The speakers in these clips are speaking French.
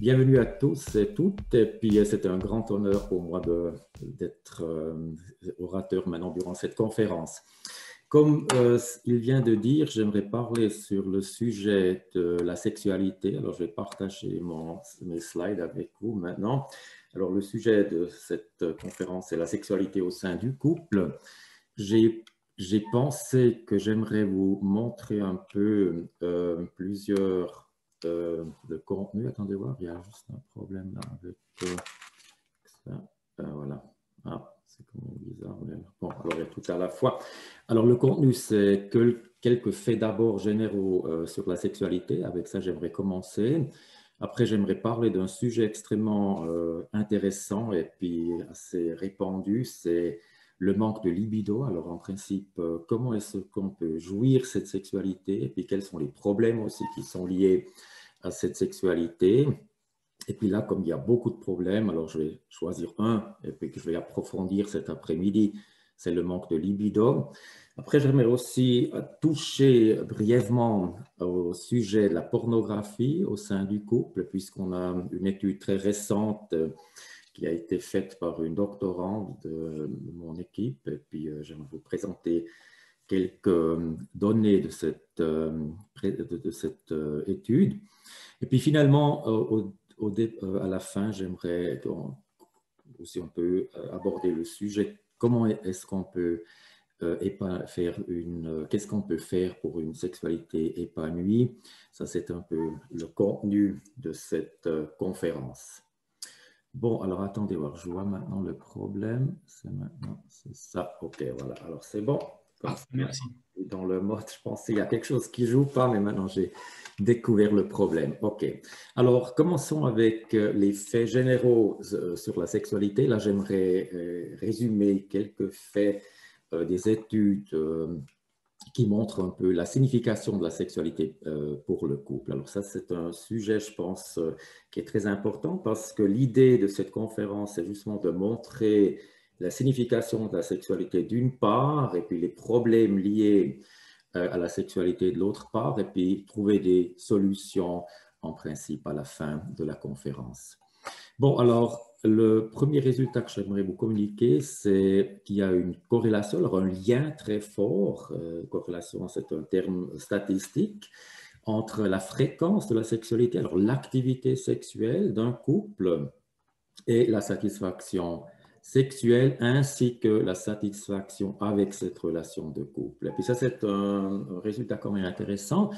Bienvenue à tous et toutes. Et puis, c'est un grand honneur pour moi d'être orateur maintenant durant cette conférence. Comme il vient de dire, j'aimerais parler sur le sujet de la sexualité. Alors, je vais partager mes slides avec vous maintenant. Alors, le sujet de cette conférence est la sexualité au sein du couple. J'ai pensé que j'aimerais vous montrer un peu plusieurs le contenu. Attendez voir, il y a juste un problème là avec ça. Voilà. Ah, c'est quand même bizarre. Mais bon, alors il y a tout à la fois. Alors le contenu, c'est quelques faits d'abord généraux sur la sexualité. Avec ça, j'aimerais commencer. Après, j'aimerais parler d'un sujet extrêmement intéressant et puis assez répandu, c'est le manque de libido. Alors, en principe, comment est-ce qu'on peut jouir cette sexualité et puis quels sont les problèmes aussi qui sont liés à cette sexualité. Et puis là, comme il y a beaucoup de problèmes, alors je vais choisir un et puis que je vais approfondir cet après-midi, c'est le manque de libido. Après, j'aimerais aussi toucher brièvement au sujet de la pornographie au sein du couple, puisqu'on a une étude très récente qui a été faite par une doctorante de mon équipe. Et puis, j'aimerais vous présenter quelques données de cette étude. Et puis finalement, à la fin, j'aimerais si on peut aborder le sujet, comment est-ce qu'on peut qu'est-ce qu'on peut faire pour une sexualité épanouie? Ça, c'est un peu le contenu de cette conférence. Bon, alors attendez voir, je vois maintenant le problème. C'est ça. OK, voilà. Alors c'est bon. Merci. Dans le mode, je pensais qu'il y a quelque chose qui ne joue pas, mais maintenant j'ai découvert le problème. OK. Alors, commençons avec les faits généraux sur la sexualité. Là, j'aimerais résumer quelques faits des études qui montrent un peu la signification de la sexualité pour le couple. Alors ça, c'est un sujet, je pense, qui est très important parce que l'idée de cette conférence est justement de montrer la signification de la sexualité d'une part et puis les problèmes liés à la sexualité de l'autre part et puis trouver des solutions en principe à la fin de la conférence. Bon, alors, le premier résultat que j'aimerais vous communiquer, c'est qu'il y a une corrélation, alors un lien très fort, corrélation c'est un terme statistique, entre la fréquence de la sexualité, alors l'activité sexuelle d'un couple et la satisfaction sexuelle ainsi que la satisfaction avec cette relation de couple. Et puis ça, c'est un résultat quand même intéressant.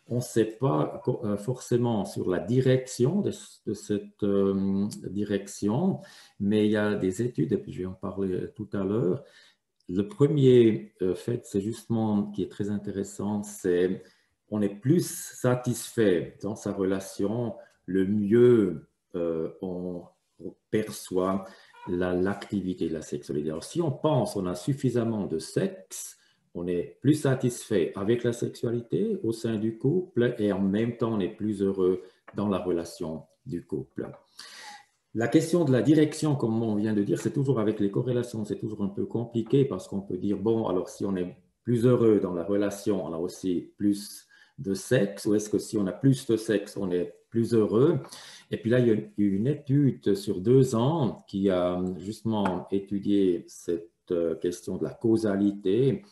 On ne sait pas forcément sur la direction de cette direction, mais il y a des études, et puis je vais en parler tout à l'heure. Le premier fait, c'est justement, qui est très intéressant, c'est on est plus satisfait dans sa relation, le mieux on perçoit l'activité de la sexualité. Alors, si on pense qu'on a suffisamment de sexe, on est plus satisfait avec la sexualité au sein du couple et en même temps, on est plus heureux dans la relation du couple. La question de la direction, comme on vient de dire, c'est toujours avec les corrélations, c'est toujours un peu compliqué parce qu'on peut dire, bon, alors si on est plus heureux dans la relation, on a aussi plus de sexe, ou est-ce que si on a plus de sexe, on est plus heureux? Et puis là, il y a une étude sur 2 ans qui a justement étudié cette question de la causalité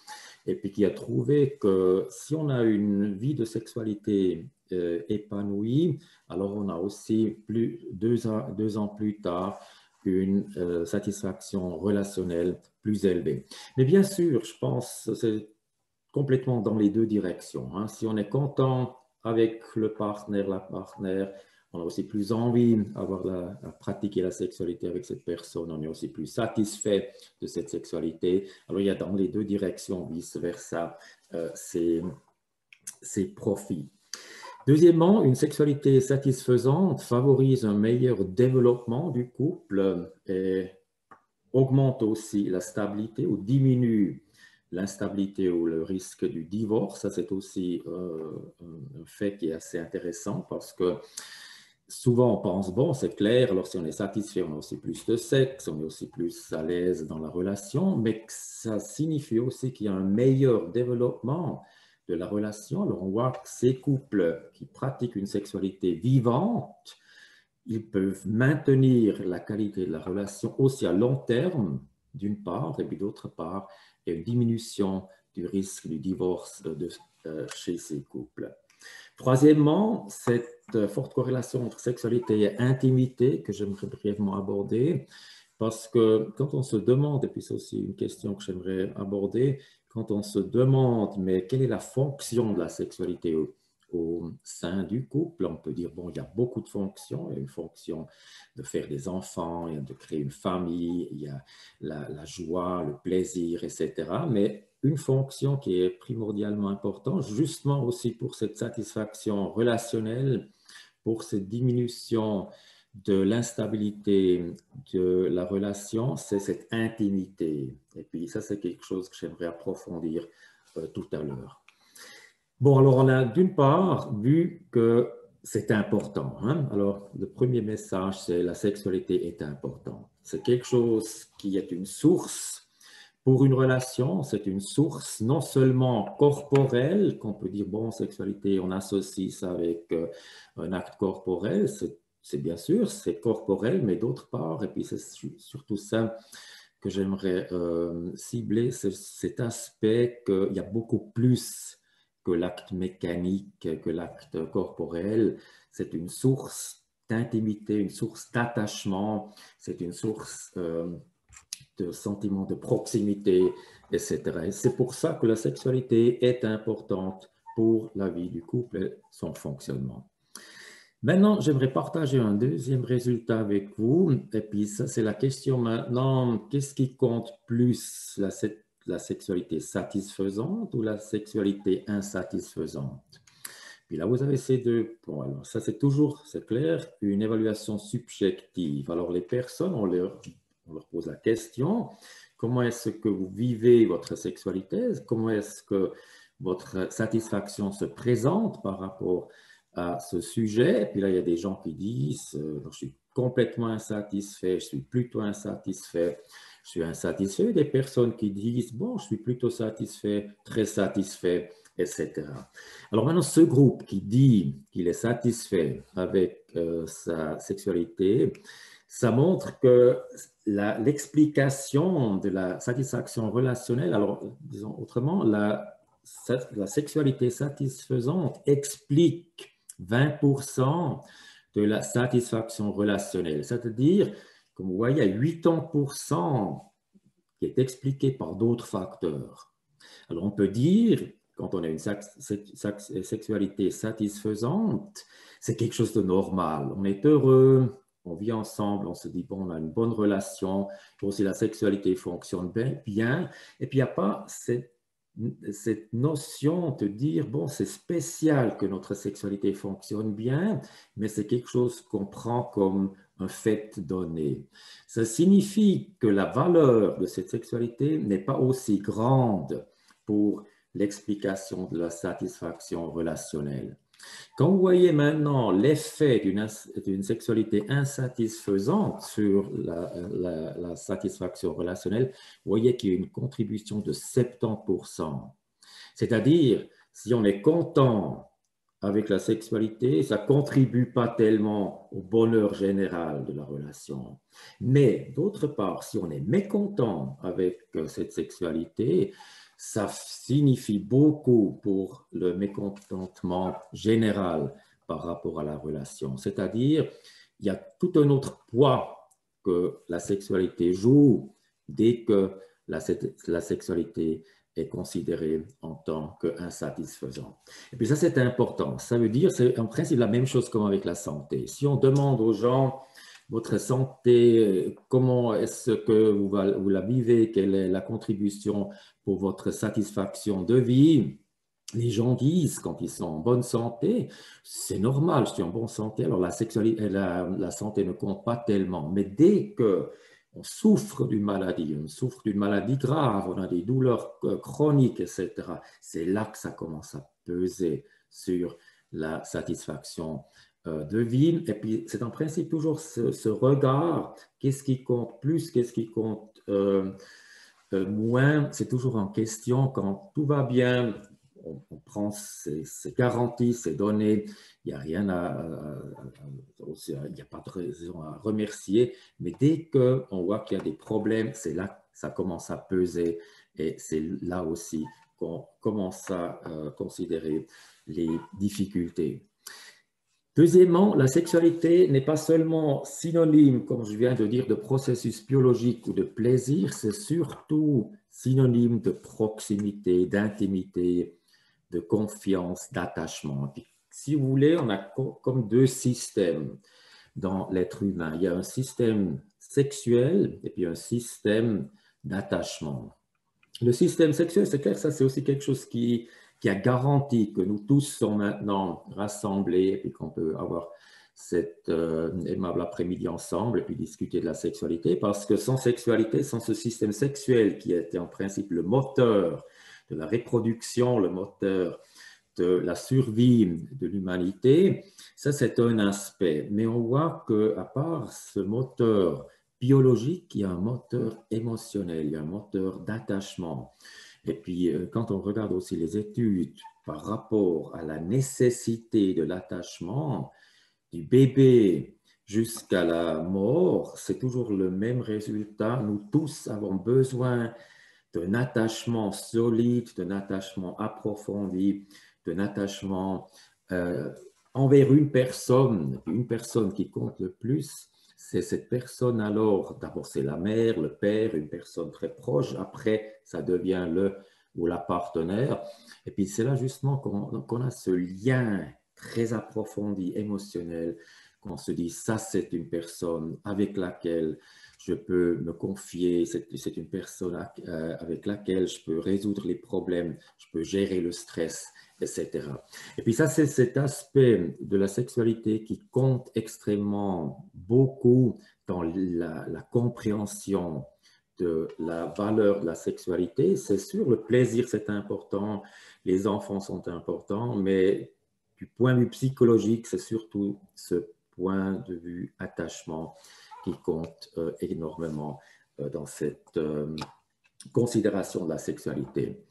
et puis qui a trouvé que si on a une vie de sexualité épanouie, alors on a aussi 2 ans plus tard une satisfaction relationnelle plus élevée. Mais bien sûr, je pense que c'est complètement dans les 2 directions. Hein. Si on est content avec le partenaire, la partenaire, on a aussi plus envie à pratiquer la sexualité avec cette personne, on est aussi plus satisfait de cette sexualité. Alors, il y a dans les 2 directions, vice-versa, ces profits. Deuxièmement, une sexualité satisfaisante favorise un meilleur développement du couple et augmente aussi la stabilité ou diminue l'instabilité ou le risque du divorce. Ça, c'est aussi un fait qui est assez intéressant parce que souvent, on pense, bon, c'est clair, alors si on est satisfait, on a aussi plus de sexe, on est aussi plus à l'aise dans la relation, mais ça signifie aussi qu'il y a un meilleur développement de la relation. Alors, on voit que ces couples qui pratiquent une sexualité vivante, ils peuvent maintenir la qualité de la relation aussi à long terme, d'une part, et puis d'autre part, il y a une diminution du risque du divorce chez ces couples. Troisièmement, cette forte corrélation entre sexualité et intimité que j'aimerais brièvement aborder, parce que quand on se demande, et puis c'est aussi une question que j'aimerais aborder, quand on se demande, mais quelle est la fonction de la sexualité au sein du couple, on peut dire, bon, il y a beaucoup de fonctions. Il y a une fonction de faire des enfants, il y a de créer une famille, il y a la joie, le plaisir, etc. Mais une fonction qui est primordialement importante, justement aussi pour cette satisfaction relationnelle, pour cette diminution de l'instabilité de la relation, c'est cette intimité. Et puis ça, c'est quelque chose que j'aimerais approfondir tout à l'heure. Bon, alors on a d'une part vu que c'est important. Hein? Alors, le premier message, c'est la sexualité est importante. C'est quelque chose qui est une source pour une relation, c'est une source non seulement corporelle, qu'on peut dire, bon, sexualité, on associe ça avec un acte corporel, c'est bien sûr, c'est corporel, mais d'autre part, et puis c'est surtout ça que j'aimerais cibler, c'est cet aspect qu'il y a beaucoup plus que l'acte mécanique, que l'acte corporel. C'est une source d'intimité, une source d'attachement, c'est une source de sentiments de proximité, etc. Et c'est pour ça que la sexualité est importante pour la vie du couple et son fonctionnement. Maintenant, j'aimerais partager un deuxième résultat avec vous. Et puis ça, c'est la question maintenant, qu'est-ce qui compte plus, la sexualité satisfaisante ou la sexualité insatisfaisante? Puis là, vous avez ces deux points. Alors, ça, c'est toujours, c'est clair, une évaluation subjective. Alors, les personnes, on leur pose la question, comment est-ce que vous vivez votre sexualité? Comment est-ce que votre satisfaction se présente par rapport à ce sujet? Et puis là, il y a des gens qui disent, je suis complètement insatisfait, je suis plutôt insatisfait, je suis insatisfait. Des personnes qui disent, bon, je suis plutôt satisfait, très satisfait, etc. Alors maintenant, ce groupe qui dit qu'il est satisfait avec sa sexualité, ça montre que l'explication de la satisfaction relationnelle, alors disons autrement, la sexualité satisfaisante explique 20% de la satisfaction relationnelle. C'est-à-dire, comme vous voyez, il y a 80% qui est expliqué par d'autres facteurs. Alors on peut dire, quand on a une sexualité satisfaisante, c'est quelque chose de normal. On est heureux, on vit ensemble, on se dit, bon, on a une bonne relation, aussi la sexualité fonctionne bien. Et puis il n'y a pas cette notion de dire, bon, c'est spécial que notre sexualité fonctionne bien, mais c'est quelque chose qu'on prend comme un fait donné. Ça signifie que la valeur de cette sexualité n'est pas aussi grande pour l'explication de la satisfaction relationnelle. Quand vous voyez maintenant l'effet d'une sexualité insatisfaisante sur la satisfaction relationnelle, vous voyez qu'il y a une contribution de 70%. C'est-à-dire, si on est content avec la sexualité, ça ne contribue pas tellement au bonheur général de la relation. Mais d'autre part, si on est mécontent avec cette sexualité, ça signifie beaucoup pour le mécontentement général par rapport à la relation. C'est-à-dire, il y a tout un autre poids que la sexualité joue dès que la sexualité est considérée en tant qu'insatisfaisante. Et puis ça, c'est important. Ça veut dire, c'est en principe la même chose comme avec la santé. Si on demande aux gens, votre santé, comment est-ce que vous la vivez, quelle est la contribution pour votre satisfaction de vie, les gens disent, quand ils sont en bonne santé, c'est normal, je suis en bonne santé, alors la santé ne compte pas tellement. Mais dès qu'on souffre d'une maladie, on souffre d'une maladie grave, on a des douleurs chroniques, etc., c'est là que ça commence à peser sur la satisfaction de vie. Et puis, c'est en principe toujours ce regard, qu'est-ce qui compte plus, qu'est-ce qui compte moins, c'est toujours en question. Quand tout va bien, on prend ces garanties, ces données, il n'y a rien il n'y a pas de raison à remercier, mais dès qu'on voit qu'il y a des problèmes, c'est là que ça commence à peser et c'est là aussi qu'on commence à considérer les difficultés. Deuxièmement, la sexualité n'est pas seulement synonyme, comme je viens de dire, de processus biologique ou de plaisir, c'est surtout synonyme de proximité, d'intimité, de confiance, d'attachement. Si vous voulez, on a comme deux systèmes dans l'être humain. Il y a un système sexuel et puis un système d'attachement. Le système sexuel, c'est clair, ça c'est aussi quelque chose qui a garanti que nous tous sommes maintenant rassemblés et puis qu'on peut avoir cet aimable après-midi ensemble et puis discuter de la sexualité, parce que sans sexualité, sans ce système sexuel qui était en principe le moteur de la reproduction, le moteur de la survie de l'humanité, ça c'est un aspect. Mais on voit qu'à part ce moteur biologique, il y a un moteur émotionnel, il y a un moteur d'attachement. Et puis, quand on regarde aussi les études par rapport à la nécessité de l'attachement du bébé jusqu'à la mort, c'est toujours le même résultat. Nous tous avons besoin d'un attachement solide, d'un attachement approfondi, d'un attachement envers une personne qui compte le plus. C'est cette personne alors, d'abord c'est la mère, le père, une personne très proche, après ça devient le ou la partenaire. Et puis c'est là justement qu'on a ce lien très approfondi, émotionnel, qu'on se dit ça c'est une personne avec laquelle je peux me confier, c'est une personne avec laquelle je peux résoudre les problèmes, je peux gérer le stress, etc. Et puis ça, c'est cet aspect de la sexualité qui compte extrêmement beaucoup dans la compréhension de la valeur de la sexualité. C'est sûr, le plaisir, c'est important, les enfants sont importants, mais du point de vue psychologique, c'est surtout ce point de vue attachement qui compte énormément dans cette considération de la sexualité.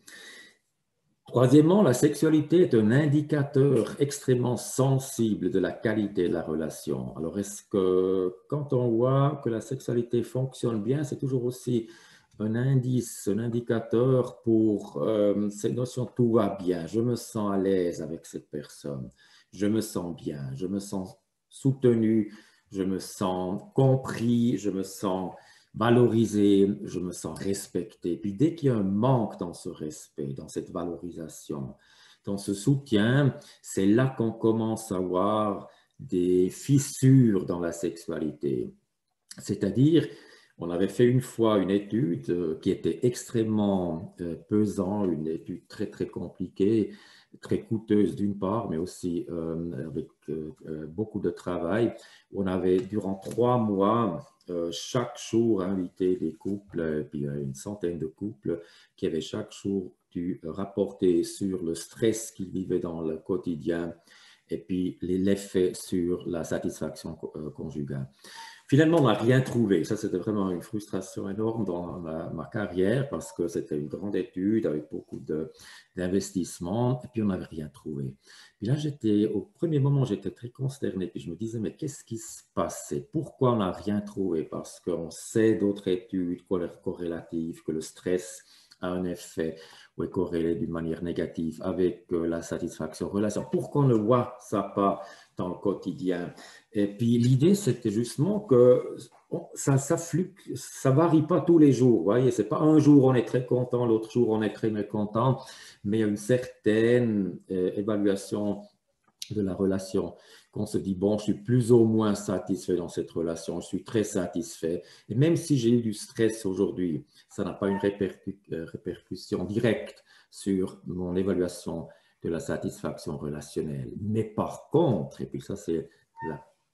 Troisièmement, la sexualité est un indicateur extrêmement sensible de la qualité de la relation. Alors, est-ce que quand on voit que la sexualité fonctionne bien, c'est toujours aussi un indice, un indicateur pour cette notion « tout va bien », je me sens à l'aise avec cette personne, je me sens bien, je me sens soutenu, je me sens compris, je me sens valorisé, je me sens respecté. Puis dès qu'il y a un manque dans ce respect, dans cette valorisation, dans ce soutien, c'est là qu'on commence à voir des fissures dans la sexualité. C'est-à-dire, on avait fait une fois une étude qui était extrêmement pesante, une étude très, très compliquée, très coûteuse d'une part, mais aussi avec beaucoup de travail. On avait, durant 3 mois, chaque jour invité des couples, puis une centaine de couples qui avaient chaque jour dû rapporter sur le stress qu'ils vivaient dans le quotidien et puis l'effet sur la satisfaction conjugale. Finalement, on n'a rien trouvé. Ça, c'était vraiment une frustration énorme dans ma carrière parce que c'était une grande étude avec beaucoup d'investissement et puis on n'avait rien trouvé. Puis là, au premier moment, j'étais très consterné. Puis je me disais, mais qu'est-ce qui se passait? Pourquoi on n'a rien trouvé? Parce qu'on sait d'autres études corrélatives que le stress a un effet ou est corrélé d'une manière négative avec la satisfaction relation. Pourquoi on ne voit ça pas dans le quotidien? Et puis l'idée, c'était justement que ça varie pas tous les jours. Vous voyez, c'est pas un jour on est très content, l'autre jour on est très mécontent, mais il y a une certaine évaluation de la relation, qu'on se dit, bon, je suis plus ou moins satisfait dans cette relation, je suis très satisfait. Et même si j'ai eu du stress aujourd'hui, ça n'a pas une répercussion directe sur mon évaluation de la satisfaction relationnelle. Mais par contre, et puis ça c'est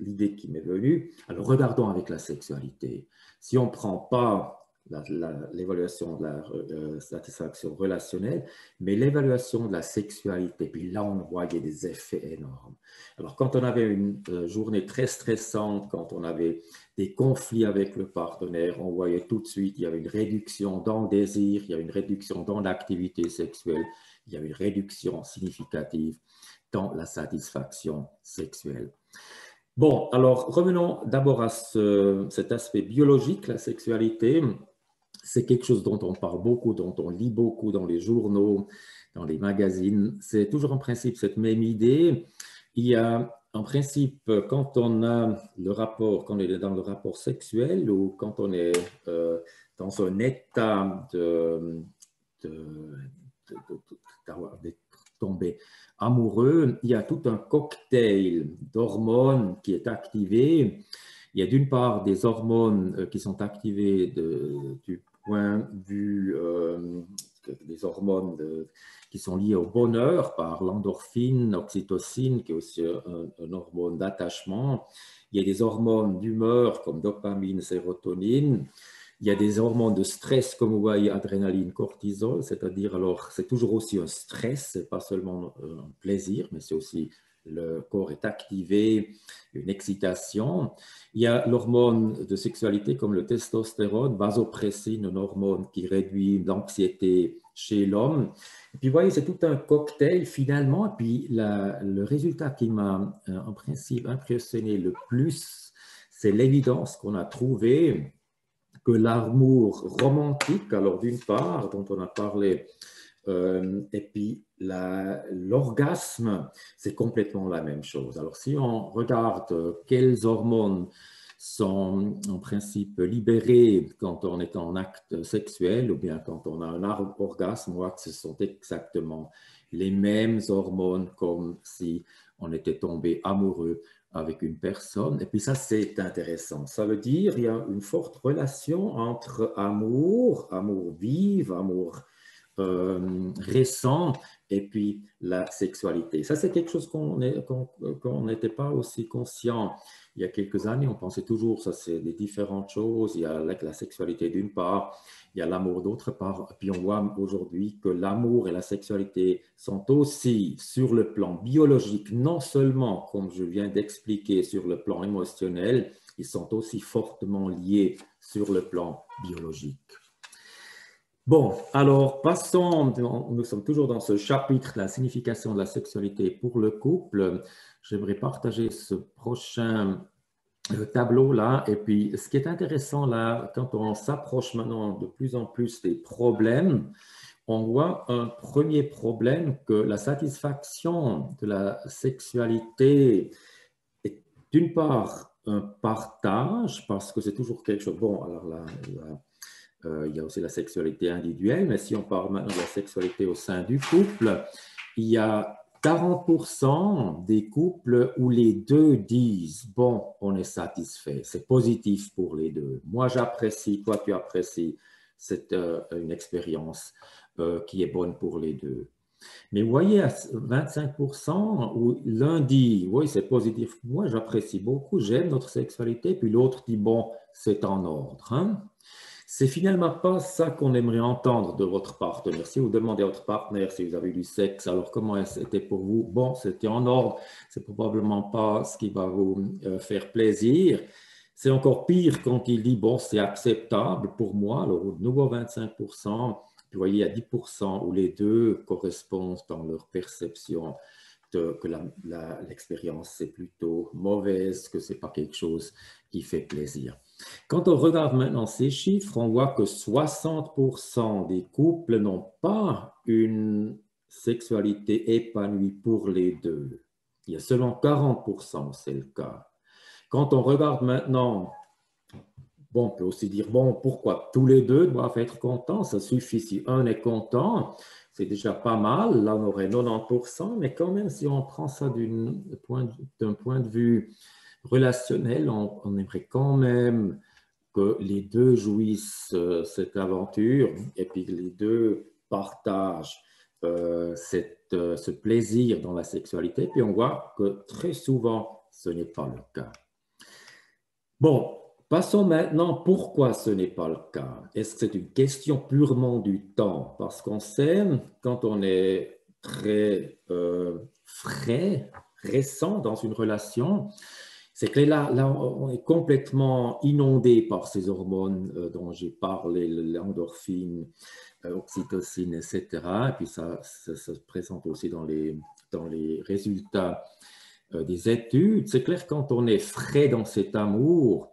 l'idée qui m'est venue, alors regardons avec la sexualité. Si on ne prend pas l'évaluation de la satisfaction relationnelle, mais l'évaluation de la sexualité. Puis là, on voyait des effets énormes. Alors, quand on avait une journée très stressante, quand on avait des conflits avec le partenaire, on voyait tout de suite, il y avait une réduction dans le désir, il y avait une réduction dans l'activité sexuelle, il y avait une réduction significative dans la satisfaction sexuelle. Bon, alors revenons d'abord à cet aspect biologique, la sexualité. C'est quelque chose dont on parle beaucoup, dont on lit beaucoup dans les journaux, dans les magazines. C'est toujours en principe cette même idée. Il y a en principe, quand on a le rapport, quand on est dans le rapport sexuel ou quand on est dans un état d'être tombé amoureux, il y a tout un cocktail d'hormones qui est activé. Il y a d'une part des hormones qui sont activées du point de vue des hormones qui sont liées au bonheur par l'endorphine, l'oxytocine, qui est aussi un hormone d'attachement. Il y a des hormones d'humeur comme dopamine, sérotonine. Il y a des hormones de stress, comme vous voyez, adrénaline, cortisol, c'est-à-dire, alors, c'est toujours aussi un stress, c'est pas seulement un plaisir, mais c'est aussi le corps est activé, une excitation. Il y a l'hormone de sexualité comme le testostérone, vasopressine, une hormone qui réduit l'anxiété chez l'homme. Et puis, vous voyez, c'est tout un cocktail finalement. Et puis, le résultat qui m'a en principe impressionné le plus, c'est l'évidence qu'on a trouvée que l'amour romantique, alors d'une part, dont on a parlé, et puis l'orgasme, c'est complètement la même chose. Alors si on regarde quelles hormones sont en principe libérées quand on est en acte sexuel ou bien quand on a un orgasme, on voit que ce sont exactement les mêmes hormones comme si on était tombé amoureux avec une personne. Et puis ça, c'est intéressant. Ça veut dire qu'il y a une forte relation entre amour, amour vif, amour récent, et puis la sexualité. Ça, c'est quelque chose qu'on n'était pas aussi conscient il y a quelques années. On pensait toujours, ça c'est des différentes choses. Il y a la sexualité d'une part, il y a l'amour d'autre part. Puis on voit aujourd'hui que l'amour et la sexualité sont aussi sur le plan biologique, non seulement, comme je viens d'expliquer, sur le plan émotionnel, ils sont aussi fortement liés sur le plan biologique. Bon, alors passons, nous sommes toujours dans ce chapitre, la signification de la sexualité pour le couple. J'aimerais partager ce prochain tableau-là. Et puis, ce qui est intéressant là, quand on s'approche maintenant de plus en plus des problèmes, on voit un premier problème que la satisfaction de la sexualité est d'une part un partage, parce que c'est toujours quelque chose. Bon, alors là, il y a aussi la sexualité individuelle, mais si on parle maintenant de la sexualité au sein du couple, il y a 40% des couples où les deux disent « bon, on est satisfait, c'est positif pour les deux, moi j'apprécie, toi tu apprécies, c'est une expérience qui est bonne pour les deux ». Mais vous voyez, à 25% où l'un dit « oui, c'est positif, moi j'apprécie beaucoup, j'aime notre sexualité », puis l'autre dit « bon, c'est en ordre hein ». C'est finalement pas ça qu'on aimerait entendre de votre partenaire. Si vous demandez à votre partenaire si vous avez eu du sexe, alors comment c'était pour vous? Bon, c'était en ordre. C'est probablement pas ce qui va vous faire plaisir. C'est encore pire quand il dit bon, c'est acceptable pour moi. Alors, au nouveau 25%, vous voyez, il y a 10% où les deux correspondent dans leur perception que l'expérience est plutôt mauvaise, que ce n'est pas quelque chose qui fait plaisir. Quand on regarde maintenant ces chiffres, on voit que 60% des couples n'ont pas une sexualité épanouie pour les deux. Il y a seulement 40%, c'est le cas. Quand on regarde maintenant, bon, on peut aussi dire, bon, pourquoi tous les deux doivent être contents? Ça suffit si un est content, c'est déjà pas mal. Là, on aurait 90%, mais quand même, si on prend ça d'un point de vue relationnel, on aimerait quand même que les deux jouissent cette aventure et puis que les deux partagent ce plaisir dans la sexualité. Puis on voit que très souvent, ce n'est pas le cas. Bon, passons maintenant pourquoi ce n'est pas le cas. Est-ce que c'est une question purement du temps? Parce qu'on sait, quand on est très frais, récent dans une relation, C'est que là, on est complètement inondé par ces hormones dont j'ai parlé, l'endorphine, oxytocine, etc. Et puis ça se présente aussi dans les résultats des études. C'est clair, quand on est frais dans cet amour,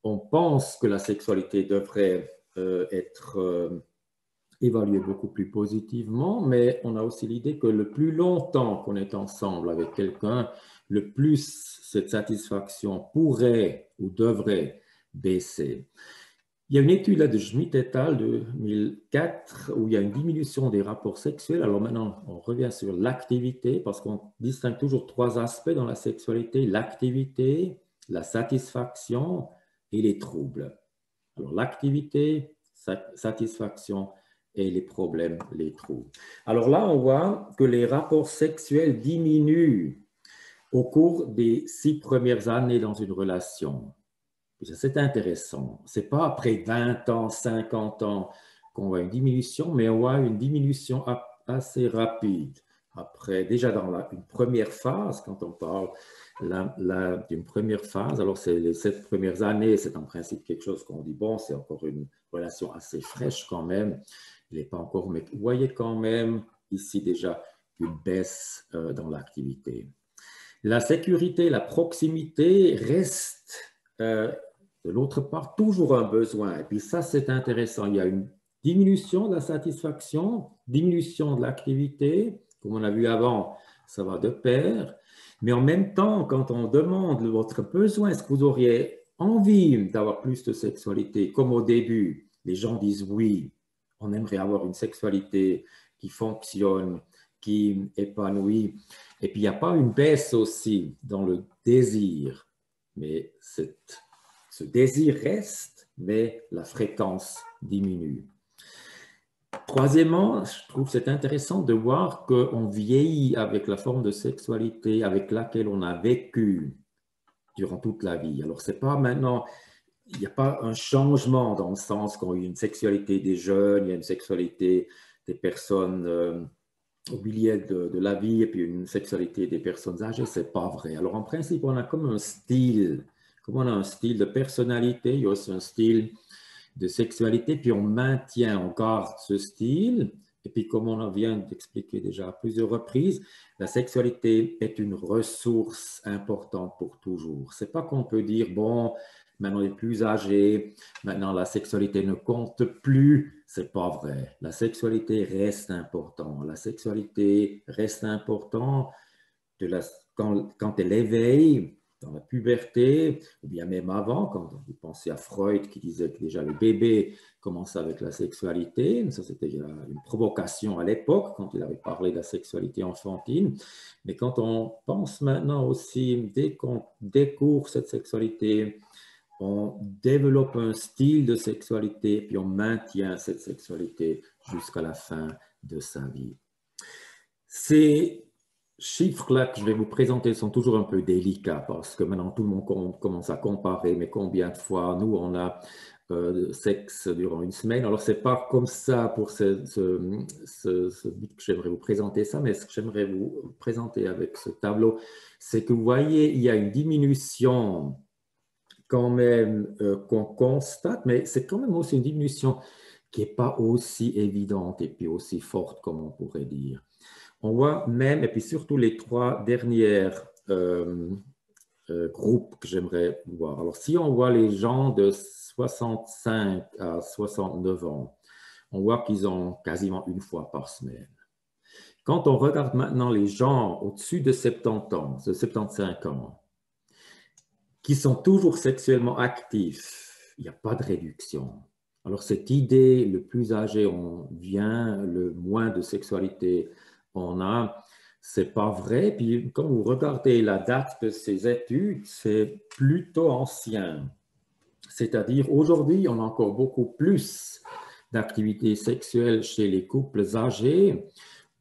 on pense que la sexualité devrait être évaluée beaucoup plus positivement, mais on a aussi l'idée que le plus longtemps qu'on est ensemble avec quelqu'un, le plus cette satisfaction pourrait ou devrait baisser. Il y a une étude là de Schmidt et al. De 2004 où il y a une diminution des rapports sexuels. Alors maintenant, on revient sur l'activité parce qu'on distingue toujours trois aspects dans la sexualité: l'activité, la satisfaction et les troubles. Alors l'activité, satisfaction et les problèmes, les troubles. Alors là, on voit que les rapports sexuels diminuent au cours des 6 premières années dans une relation. C'est intéressant. Ce n'est pas après 20 ans, 50 ans qu'on voit une diminution, mais on voit une diminution assez rapide. Après, déjà dans une première phase, quand on parle d'une première phase, alors c'est les 7 premières années, c'est en principe quelque chose qu'on dit, bon, c'est encore une relation assez fraîche quand même. Il n'est pas encore, mais vous voyez quand même ici déjà une baisse dans l'activité. La sécurité, la proximité restent de l'autre part toujours un besoin. Et puis ça, c'est intéressant. Il y a une diminution de la satisfaction, diminution de l'activité. Comme on a vu avant, ça va de pair. Mais en même temps, quand on demande votre besoin, est-ce que vous auriez envie d'avoir plus de sexualité? Comme au début, les gens disent oui, on aimerait avoir une sexualité qui fonctionne, qui épanouit. Et puis, il n'y a pas une baisse aussi dans le désir, mais ce désir reste, mais la fréquence diminue. Troisièmement, je trouve que c'est intéressant de voir qu'on vieillit avec la forme de sexualité avec laquelle on a vécu durant toute la vie. Alors, c'est pas maintenant, il n'y a pas un changement dans le sens qu'on a une sexualité des jeunes, il y a une sexualité des personnes au milieu de la vie et puis une sexualité des personnes âgées, c'est pas vrai. Alors, en principe, on a comme un style, comme on a un style de personnalité, il y a aussi un style de sexualité, puis on maintient, on garde ce style. Et puis, comme on en vient d'expliquer déjà à plusieurs reprises, la sexualité est une ressource importante pour toujours. C'est pas qu'on peut dire, bon, maintenant on est plus âgé, maintenant la sexualité ne compte plus. C'est pas vrai. La sexualité reste importante. La sexualité reste importante quand elle éveille, dans la puberté, ou bien même avant, quand vous pensez à Freud qui disait que déjà le bébé commence avec la sexualité. Ça, c'était une provocation à l'époque, quand il avait parlé de la sexualité enfantine. Mais quand on pense maintenant aussi, dès qu'on découvre cette sexualité, on développe un style de sexualité, puis on maintient cette sexualité jusqu'à la fin de sa vie. Ces chiffres-là que je vais vous présenter sont toujours un peu délicats parce que maintenant tout le monde commence à comparer, mais combien de fois nous on a sexe durant une semaine. Alors c'est pas comme ça pour ce but que j'aimerais vous présenter ça, mais ce que j'aimerais vous présenter avec ce tableau, c'est que vous voyez, il y a une diminution quand même qu'on constate, mais c'est quand même aussi une diminution qui n'est pas aussi évidente et puis aussi forte comme on pourrait dire. On voit même, et puis surtout les 3 dernières groupes que j'aimerais voir. Alors, si on voit les gens de 65 à 69 ans, on voit qu'ils ont quasiment une fois par semaine. Quand on regarde maintenant les gens au-dessus de 70 ans, de 75 ans, qui sont toujours sexuellement actifs, il n'y a pas de réduction. Alors, cette idée, le plus âgé on vient, le moins de sexualité on a, c'est pas vrai. Puis quand vous regardez la date de ces études, c'est plutôt ancien. C'est-à-dire, aujourd'hui, on a encore beaucoup plus d'activités sexuelles chez les couples âgés,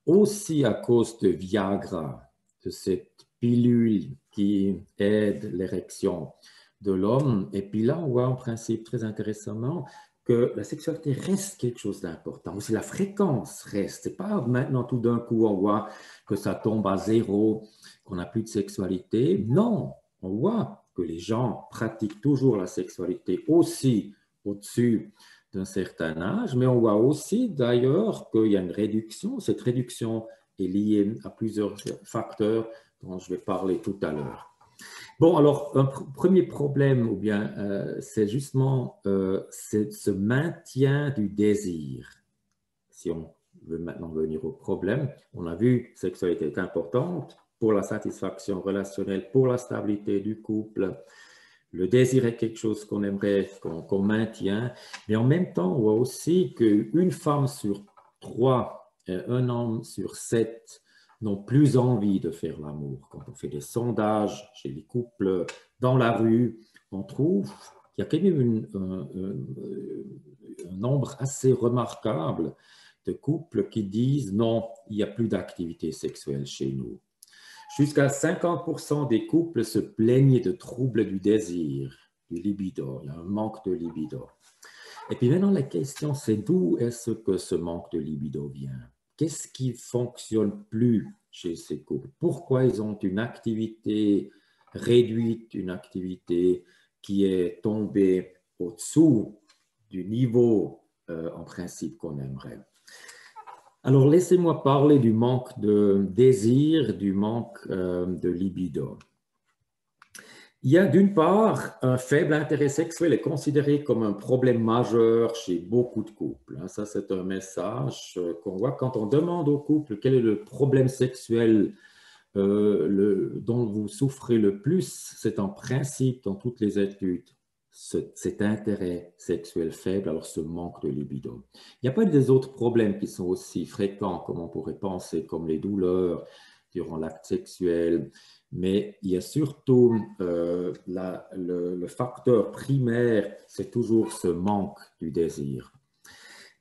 aussi à cause de Viagra, de cette pilule qui aide l'érection de l'homme. Et puis là, on voit en principe très intéressamment que la sexualité reste quelque chose d'important. Aussi, la fréquence reste. Ce n'est pas maintenant tout d'un coup, on voit que ça tombe à zéro, qu'on n'a plus de sexualité. Non, on voit que les gens pratiquent toujours la sexualité aussi au-dessus d'un certain âge, mais on voit aussi d'ailleurs qu'il y a une réduction. Cette réduction est liée à plusieurs facteurs dont je vais parler tout à l'heure. Bon, alors, un premier problème, ou bien, c'est justement ce maintien du désir. Si on veut maintenant venir au problème, on a vu que la sexualité est importante pour la satisfaction relationnelle, pour la stabilité du couple. Le désir est quelque chose qu'on aimerait, qu'on maintient, mais en même temps, on voit aussi qu'une femme sur 3 et un homme sur 7 n'ont plus envie de faire l'amour. Quand on fait des sondages chez les couples dans la rue, on trouve qu'il y a quand même un nombre assez remarquable de couples qui disent non, il n'y a plus d'activité sexuelle chez nous. Jusqu'à 50% des couples se plaignent de troubles du désir, du libido. Il y a un manque de libido. Et puis maintenant, la question, c'est d'où est-ce que ce manque de libido vient? Qu'est-ce qui ne fonctionne plus chez ces couples? Pourquoi ils ont une activité réduite, une activité qui est tombée au-dessous du niveau en principe qu'on aimerait? Alors, laissez-moi parler du manque de désir, du manque de libido. Il y a d'une part un faible intérêt sexuel est considéré comme un problème majeur chez beaucoup de couples. Ça, c'est un message qu'on voit quand on demande aux couples quel est le problème sexuel dont vous souffrez le plus. C'est en principe dans toutes les études cet intérêt sexuel faible, alors ce manque de libido. Il n'y a pas des autres problèmes qui sont aussi fréquents comme on pourrait penser, comme les douleurs durant l'acte sexuel, mais il y a surtout le facteur primaire, c'est toujours ce manque du désir.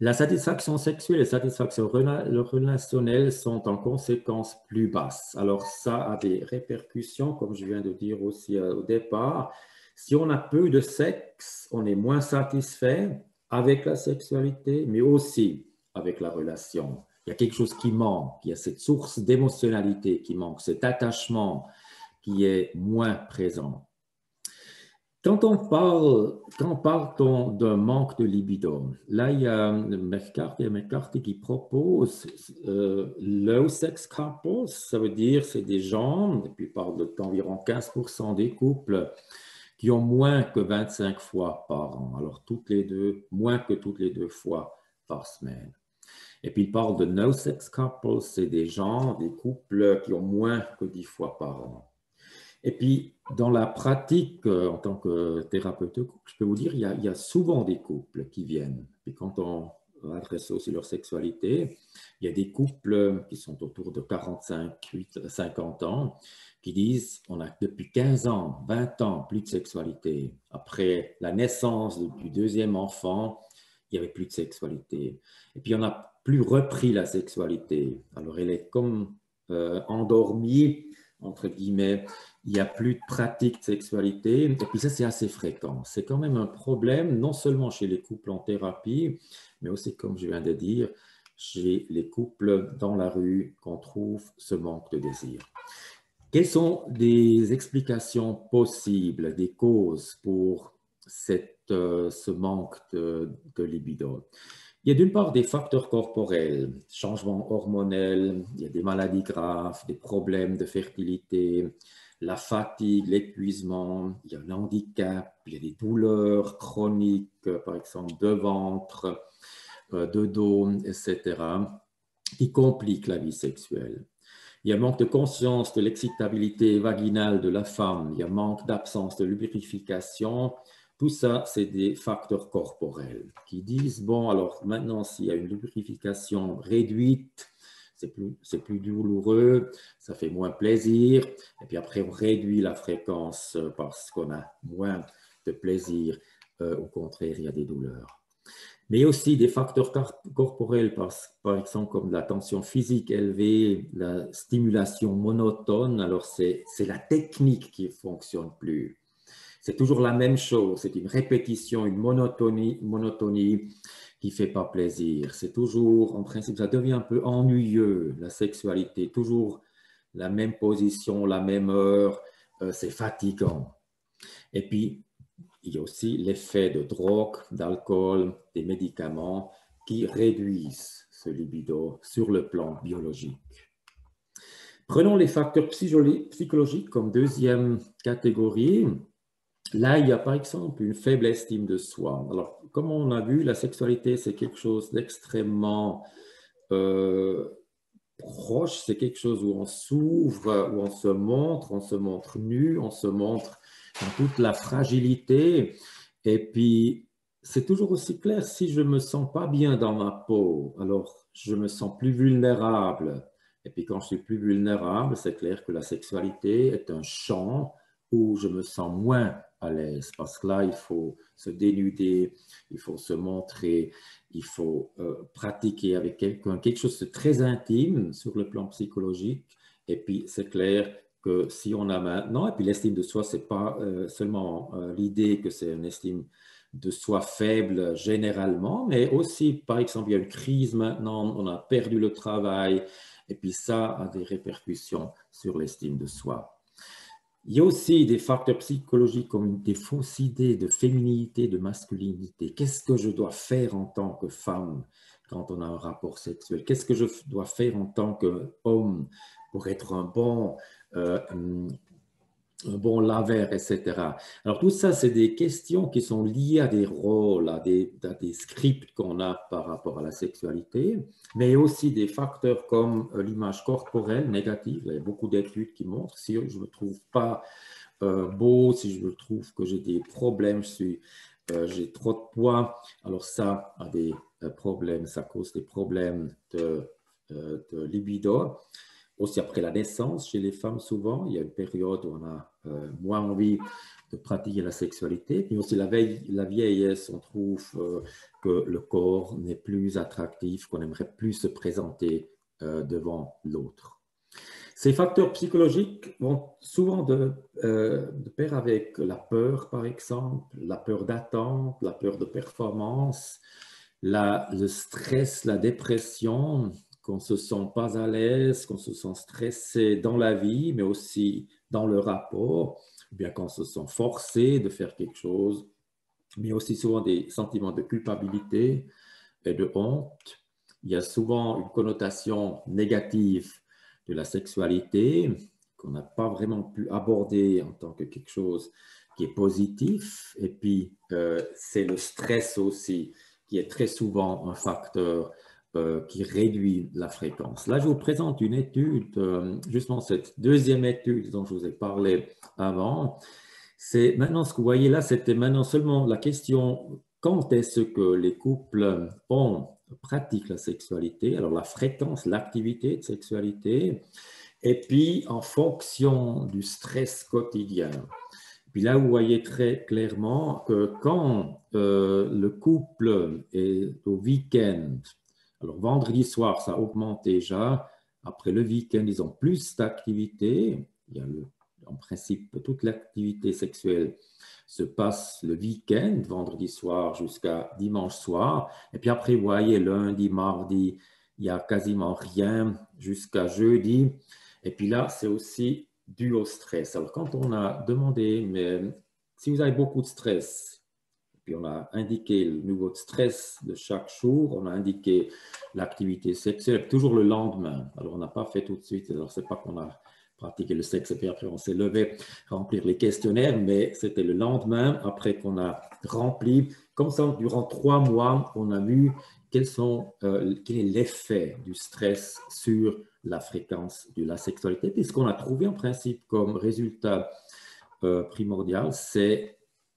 La satisfaction sexuelle et la satisfaction relationnelle sont en conséquence plus basses. Alors ça a des répercussions, comme je viens de dire aussi au départ. Si on a peu de sexe, on est moins satisfait avec la sexualité, mais aussi avec la relation. Il y a quelque chose qui manque, il y a cette source d'émotionnalité qui manque, cet attachement qui est moins présent. Quand on parle d'un manque de libido, là, il y a McCarthy qui propose low sex couples, ça veut dire c'est des gens, et puis il parle d'environ 15% des couples qui ont moins que 25 fois par an, alors moins que toutes les 2 fois par semaine. Et puis il parle de no sex couples, c'est des gens, des couples qui ont moins que 10 fois par an. Et puis, dans la pratique, en tant que thérapeute de couple, je peux vous dire, il y a souvent des couples qui viennent. Et quand on adresse aussi leur sexualité, il y a des couples qui sont autour de 45, 50 ans, qui disent, on a depuis 15 ans, 20 ans, plus de sexualité. Après la naissance du deuxième enfant, il n'y avait plus de sexualité. Et puis, on n'a plus repris la sexualité. Alors, elle est comme endormie, entre guillemets, il n'y a plus de pratique de sexualité. Et puis ça, c'est assez fréquent. C'est quand même un problème, non seulement chez les couples en thérapie, mais aussi, comme je viens de dire, chez les couples dans la rue qu'on trouve ce manque de désir. Quelles sont des explications possibles, des causes pour ce manque de libido? Il y a d'une part des facteurs corporels, changements hormonels, il y a des maladies graves, des problèmes de fertilité, la fatigue, l'épuisement, il y a un handicap, il y a des douleurs chroniques, par exemple de ventre, de dos, etc., qui compliquent la vie sexuelle. Il y a manque de conscience de l'excitabilité vaginale de la femme, il y a manque d'absence de lubrification. Tout ça, c'est des facteurs corporels qui disent, bon, alors maintenant, s'il y a une lubrification réduite, c'est plus douloureux, ça fait moins plaisir. Et puis après, on réduit la fréquence parce qu'on a moins de plaisir. Au contraire, il y a des douleurs. Mais il y a aussi des facteurs corporels, par exemple, comme la tension physique élevée, la stimulation monotone. Alors, c'est la technique qui ne fonctionne plus. C'est toujours la même chose, c'est une répétition, une monotonie qui ne fait pas plaisir. C'est toujours, en principe, ça devient un peu ennuyeux, la sexualité, toujours la même position, la même heure, c'est fatigant. Et puis, il y a aussi l'effet de drogue, d'alcool, des médicaments qui réduisent ce libido sur le plan biologique. Prenons les facteurs psychologiques comme deuxième catégorie. Là, il y a par exemple une faible estime de soi. Alors, comme on a vu, la sexualité, c'est quelque chose d'extrêmement proche, c'est quelque chose où on s'ouvre, où on se montre nu, on se montre dans toute la fragilité. Et puis, c'est toujours aussi clair, si je ne me sens pas bien dans ma peau, alors je me sens plus vulnérable. Et puis, quand je suis plus vulnérable, c'est clair que la sexualité est un champ où je me sens moins à l'aise, parce que là, il faut se dénuder, il faut se montrer, il faut pratiquer avec quelqu'un, quelque chose de très intime sur le plan psychologique. Et puis, c'est clair que si on a maintenant, et puis l'estime de soi, ce n'est pas seulement l'idée que c'est une estime de soi faible généralement, mais aussi, par exemple, il y a une crise maintenant, on a perdu le travail, et puis ça a des répercussions sur l'estime de soi. Il y a aussi des facteurs psychologiques comme des fausses idées de féminité, de masculinité. Qu'est-ce que je dois faire en tant que femme quand on a un rapport sexuel? Qu'est-ce que je dois faire en tant qu'homme pour être un bon laveur, etc. Alors tout ça, c'est des questions qui sont liées à des rôles, à des scripts qu'on a par rapport à la sexualité, mais aussi des facteurs comme l'image corporelle négative. Il y a beaucoup d'études qui montrent si je ne me trouve pas beau, si je trouve que j'ai des problèmes, j'ai trop de poids, alors ça a des problèmes, ça cause des problèmes de libido. Aussi après la naissance, chez les femmes souvent, il y a une période où on a moins envie de pratiquer la sexualité. Puis aussi la vieillesse, on trouve que le corps n'est plus attractif, qu'on aimerait plus se présenter devant l'autre. Ces facteurs psychologiques vont souvent de pair avec la peur, par exemple, la peur d'attente, la peur de performance, le stress, la dépression, qu'on ne se sent pas à l'aise, qu'on se sent stressé dans la vie, mais aussi dans le rapport, ou bien qu'on se sent forcé de faire quelque chose, mais aussi souvent des sentiments de culpabilité et de honte. Il y a souvent une connotation négative de la sexualité qu'on n'a pas vraiment pu aborder en tant que quelque chose qui est positif. Et puis, c'est le stress aussi qui est très souvent un facteur qui réduit la fréquence. Là, je vous présente une étude, justement cette deuxième étude dont je vous ai parlé avant. C'est maintenant ce que vous voyez là, c'était maintenant seulement la question quand est-ce que les couples pratiquent la sexualité, alors la fréquence, l'activité de sexualité, et puis en fonction du stress quotidien. Puis là, vous voyez très clairement que quand le couple est au week-end, alors vendredi soir, ça augmente déjà. Après le week-end, ils ont plus d'activité. Il y a en principe, toute l'activité sexuelle se passe le week-end, vendredi soir jusqu'à dimanche soir. Et puis après, vous voyez, lundi, mardi, il n'y a quasiment rien jusqu'à jeudi. Et puis là, c'est aussi dû au stress. Alors, quand on a demandé, mais si vous avez beaucoup de stress, puis on a indiqué le niveau de stress de chaque jour, on a indiqué l'activité sexuelle, toujours le lendemain. Alors, on n'a pas fait tout de suite, alors c'est pas qu'on a pratiqué le sexe et puis après on s'est levé remplir les questionnaires, mais c'était le lendemain après qu'on a rempli. Comme ça, durant 3 mois, on a vu quel est l'effet du stress sur la fréquence de la sexualité. Puis ce qu'on a trouvé en principe comme résultat primordial, c'est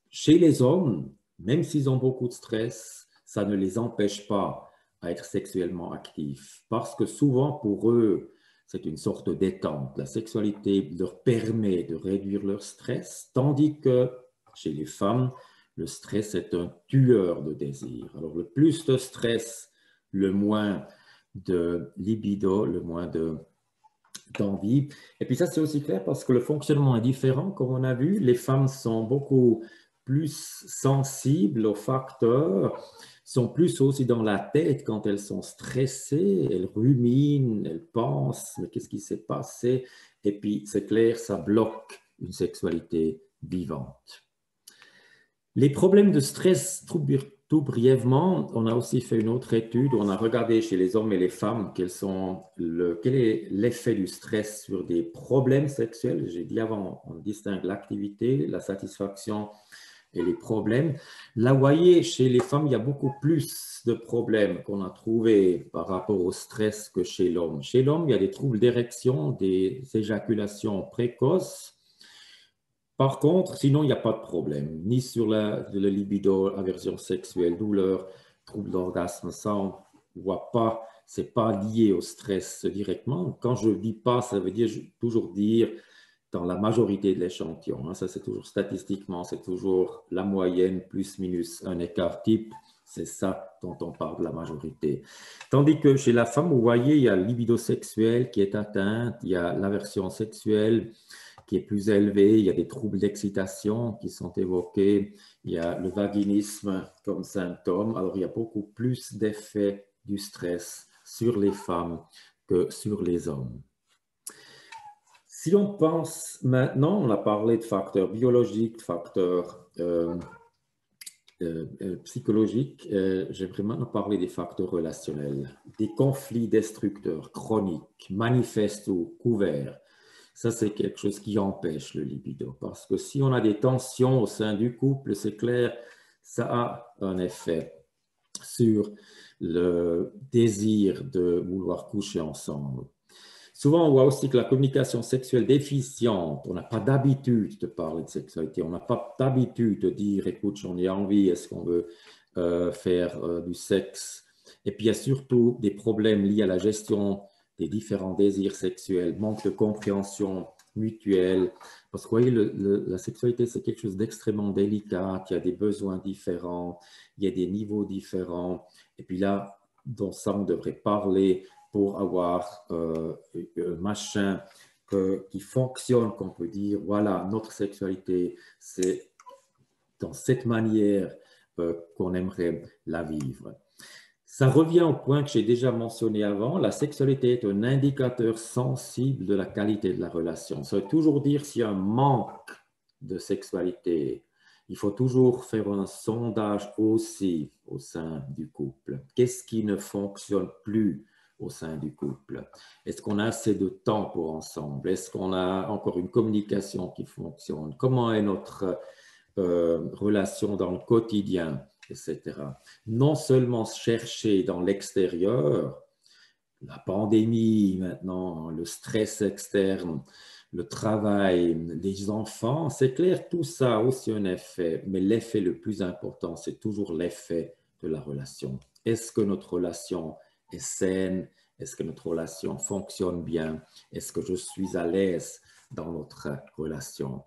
chez les hommes, même s'ils ont beaucoup de stress, ça ne les empêche pas à être sexuellement actifs. Parce que souvent, pour eux, c'est une sorte de détente. La sexualité leur permet de réduire leur stress, tandis que chez les femmes, le stress est un tueur de désir. Alors, le plus de stress, le moins de libido, le moins d'envie. Et puis ça, c'est aussi clair parce que le fonctionnement est différent. Comme on a vu, les femmes sont beaucoup plus sensibles aux facteurs, sont plus aussi dans la tête quand elles sont stressées, elles ruminent, elles pensent, mais qu'est-ce qui s'est passé? Et puis, c'est clair, ça bloque une sexualité vivante. Les problèmes de stress, tout brièvement, on a aussi fait une autre étude, on a regardé chez les hommes et les femmes quel est l'effet du stress sur des problèmes sexuels. J'ai dit avant, on distingue l'activité, la satisfaction et les problèmes. Là, vous voyez, chez les femmes, il y a beaucoup plus de problèmes qu'on a trouvés par rapport au stress que chez l'homme. Chez l'homme, il y a des troubles d'érection, des éjaculations précoces. Par contre, sinon, il n'y a pas de problème, ni sur le libido, aversion sexuelle, douleur, trouble d'orgasme, ça, on ne voit pas, ce n'est pas lié au stress directement. Quand je dis pas, ça veut dire toujours dire dans la majorité de l'échantillon. Hein, ça, c'est toujours statistiquement, c'est toujours la moyenne, plus, minus, un écart type. C'est ça dont on parle de la majorité. Tandis que chez la femme, vous voyez, il y a le libido sexuel qui est atteint, il y a l'aversion sexuelle qui est plus élevée, il y a des troubles d'excitation qui sont évoqués, il y a le vaginisme comme symptôme. Alors, il y a beaucoup plus d'effets du stress sur les femmes que sur les hommes. Si on pense maintenant, on a parlé de facteurs biologiques, de facteurs psychologiques, j'aimerais maintenant parler des facteurs relationnels, des conflits destructeurs chroniques, manifestes ou couverts. Ça, c'est quelque chose qui empêche le libido, parce que si on a des tensions au sein du couple, c'est clair, ça a un effet sur le désir de vouloir coucher ensemble. Souvent, on voit aussi que la communication sexuelle déficiente, on n'a pas d'habitude de parler de sexualité, on n'a pas d'habitude de dire, écoute, j'en ai envie, est-ce qu'on veut faire du sexe? Et puis, il y a surtout des problèmes liés à la gestion des différents désirs sexuels, manque de compréhension mutuelle, parce que vous voyez, la sexualité, c'est quelque chose d'extrêmement délicat, il y a des besoins différents, il y a des niveaux différents, et puis là, dans ça, on devrait parler pour avoir un machin qui fonctionne, qu'on peut dire, voilà, notre sexualité, c'est dans cette manière qu'on aimerait la vivre. Ça revient au point que j'ai déjà mentionné avant, la sexualité est un indicateur sensible de la qualité de la relation. Ça veut toujours dire s'il y a un manque de sexualité, il faut toujours faire un sondage aussi au sein du couple. Qu'est-ce qui ne fonctionne plus au sein du couple? Est-ce qu'on a assez de temps pour ensemble? Est-ce qu'on a encore une communication qui fonctionne? Comment est notre relation dans le quotidien, etc. Non seulement chercher dans l'extérieur, la pandémie maintenant, le stress externe, le travail, les enfants, c'est clair, tout ça a aussi un effet, mais l'effet le plus important, c'est toujours l'effet de la relation. Est-ce que notre relation est saine? Est-ce que notre relation fonctionne bien? Est-ce que je suis à l'aise dans notre relation?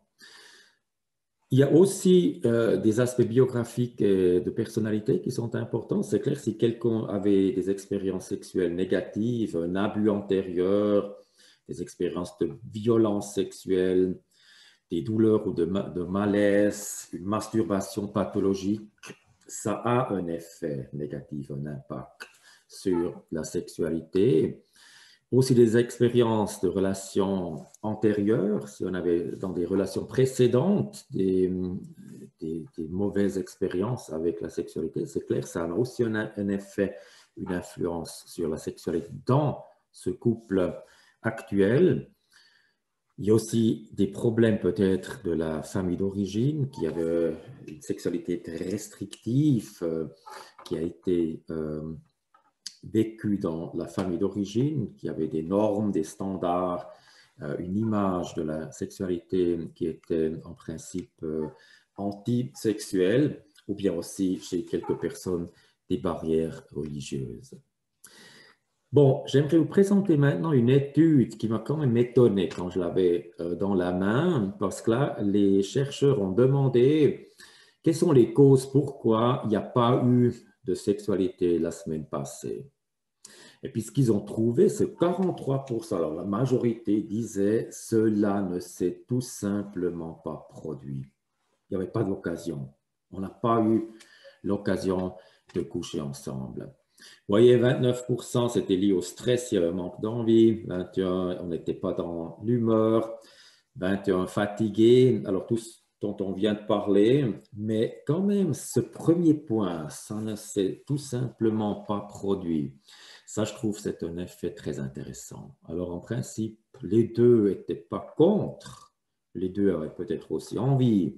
Il y a aussi des aspects biographiques et de personnalité qui sont importants. C'est clair, si quelqu'un avait des expériences sexuelles négatives, un abus antérieur, des expériences de violence sexuelle, des douleurs ou de malaise, une masturbation pathologique, ça a un effet négatif, un impact sur la sexualité. Aussi des expériences de relations antérieures, si on avait dans des relations précédentes des mauvaises expériences avec la sexualité, c'est clair, ça a aussi un effet, une influence sur la sexualité dans ce couple actuel. Il y a aussi des problèmes peut-être de la famille d'origine, qui avait une sexualité très restrictive, qui a été vécu dans la famille d'origine, qui avait des normes, des standards, une image de la sexualité qui était en principe antisexuelle, ou bien aussi chez quelques personnes des barrières religieuses. Bon, j'aimerais vous présenter maintenant une étude qui m'a quand même étonné quand je l'avais dans la main, parce que là, les chercheurs ont demandé quelles sont les causes, pourquoi il n'y a pas eu de sexualité la semaine passée. Et puis, ce qu'ils ont trouvé, c'est 43%. Alors, la majorité disait cela ne s'est tout simplement pas produit. Il n'y avait pas d'occasion. On n'a pas eu l'occasion de coucher ensemble. Vous voyez, 29%, c'était lié au stress, il y avait un manque d'envie. 21%, on n'était pas dans l'humeur. 21%, fatigué. Alors, tout dont on vient de parler, mais quand même, ce premier point, ça ne s'est tout simplement pas produit. Ça, je trouve, c'est un effet très intéressant. Alors, en principe, les deux n'étaient pas contre, les deux avaient peut-être aussi envie,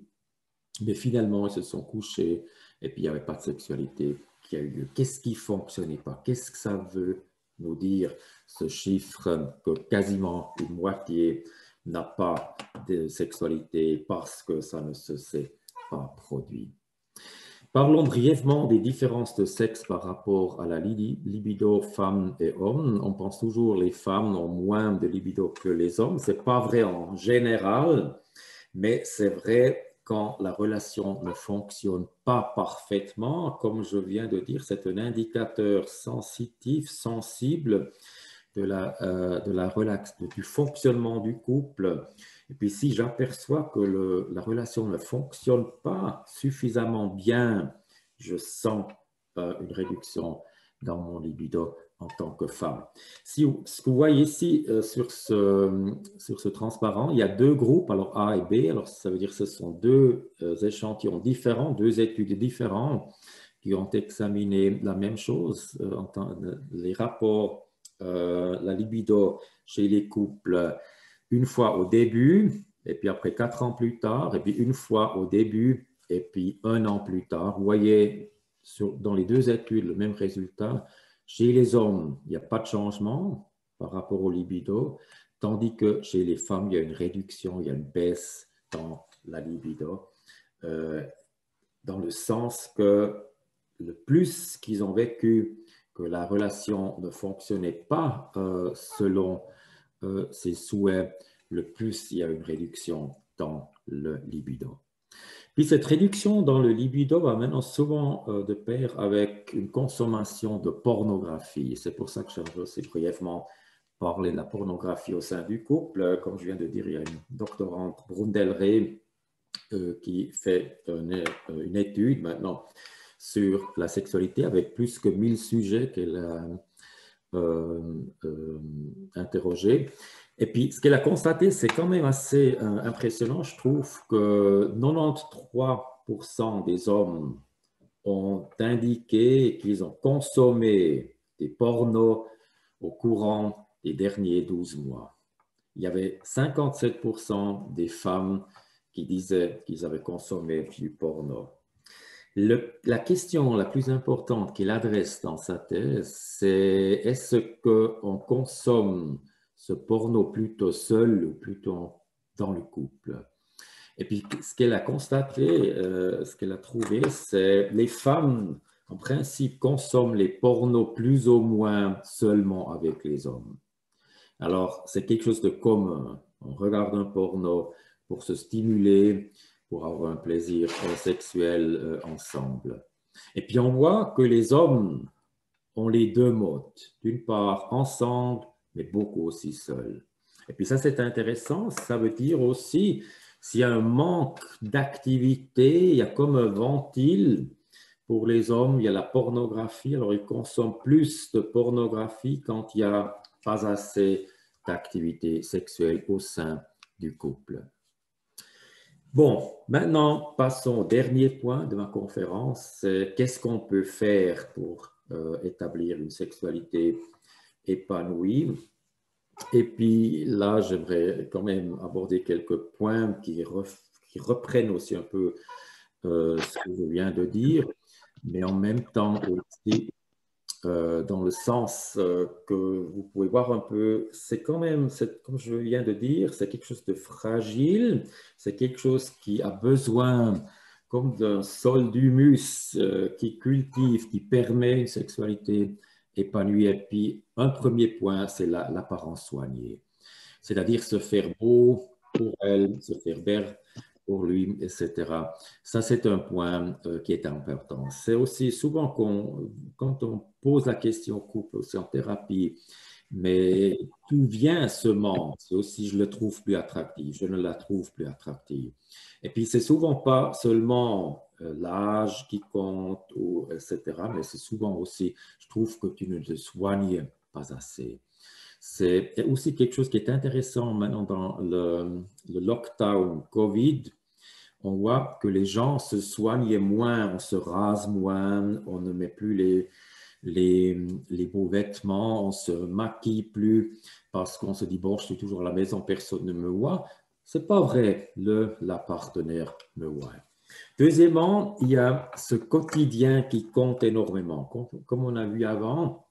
mais finalement, ils se sont couchés et puis il n'y avait pas de sexualité qui a eu lieu. Qu'est-ce qui ne fonctionnait pas? Qu'est-ce que ça veut nous dire, ce chiffre que quasiment une moitié n'a pas de sexualité parce que ça ne se s'est pas produit? Parlons brièvement des différences de sexe par rapport à la libido femmes et hommes. On pense toujours que les femmes ont moins de libido que les hommes. Ce n'est pas vrai en général, mais c'est vrai quand la relation ne fonctionne pas parfaitement. Comme je viens de dire, c'est un indicateur sensitif, sensible du fonctionnement du couple. Et puis si j'aperçois que la relation ne fonctionne pas suffisamment bien, je sens une réduction dans mon libido en tant que femme. Ce que vous voyez ici sur ce transparent, il y a deux groupes, alors A et B. Alors ça veut dire que ce sont deux échantillons différents, deux études différentes qui ont examiné la même chose, les rapports, la libido chez les couples, une fois au début, et puis après 4 ans plus tard, et puis une fois au début, et puis 1 an plus tard. Vous voyez dans les deux études le même résultat. Chez les hommes, il n'y a pas de changement par rapport au libido, tandis que chez les femmes, il y a une réduction, il y a une baisse dans la libido, dans le sens que le plus qu'ils ont vécu que la relation ne fonctionnait pas selon ses souhaits, le plus il y a une réduction dans le libido. Puis cette réduction dans le libido va maintenant souvent de pair avec une consommation de pornographie. C'est pour ça que j'aimerais aussi brièvement parler de la pornographie au sein du couple. Comme je viens de dire, il y a une doctorante, Brundelray, qui fait une étude maintenant sur la sexualité avec plus que 1000 sujets qu'elle a interrogés. Et puis, ce qu'elle a constaté, c'est quand même assez impressionnant. Je trouve que 93% des hommes ont indiqué qu'ils ont consommé des pornos au courant des derniers 12 mois. Il y avait 57% des femmes qui disaient qu'ils avaient consommé du porno. La question la plus importante qu'il adresse dans sa thèse, c'est est-ce qu'on consomme ce porno plutôt seul ou plutôt dans le couple? Et puis, ce qu'elle a constaté, ce qu'elle a trouvé, c'est les femmes, en principe, consomment les pornos plus ou moins seulement avec les hommes. Alors, c'est quelque chose de commun. On regarde un porno pour se stimuler, pour avoir un plaisir sexuel ensemble. Et puis, on voit que les hommes ont les deux modes. D'une part, ensemble, mais beaucoup aussi seuls. Et puis ça, c'est intéressant. Ça veut dire aussi, s'il y a un manque d'activité, il y a comme un ventile. Pour les hommes, il y a la pornographie. Alors, ils consomment plus de pornographie quand il n'y a pas assez d'activité sexuelle au sein du couple. Bon, maintenant, passons au dernier point de ma conférence. C'est qu'est-ce qu'on peut faire pour établir une sexualité épanouie? Et puis là, j'aimerais quand même aborder quelques points qui reprennent aussi un peu ce que je viens de dire, mais en même temps aussi dans le sens que vous pouvez voir un peu, c'est quand même, comme je viens de dire, c'est quelque chose de fragile, c'est quelque chose qui a besoin comme d'un sol d'humus qui cultive, qui permet une sexualité épanouie. Et puis, un premier point, c'est l'apparence soignée, c'est-à-dire se faire beau pour elle, se faire belle pour lui, etc. Ça, c'est un point qui est important. C'est aussi souvent quand on pose la question au couple, aussi en thérapie, mais d'où vient ce manque? C'est aussi, je le trouve plus attractif, je ne la trouve plus attractive. Et puis, c'est souvent pas seulement l'âge qui compte, ou, etc., mais c'est souvent aussi, je trouve que tu ne te soignes pas assez. C'est aussi quelque chose qui est intéressant maintenant dans le lockdown COVID. on voit que les gens se soignent moins, on se rase moins, on ne met plus les beaux vêtements, on se maquille plus parce qu'on se dit, bon, je suis toujours à la maison, personne ne me voit. C'est pas vrai, la partenaire me voit. Deuxièmement, il y a ce quotidien qui compte énormément. Comme on a vu avant,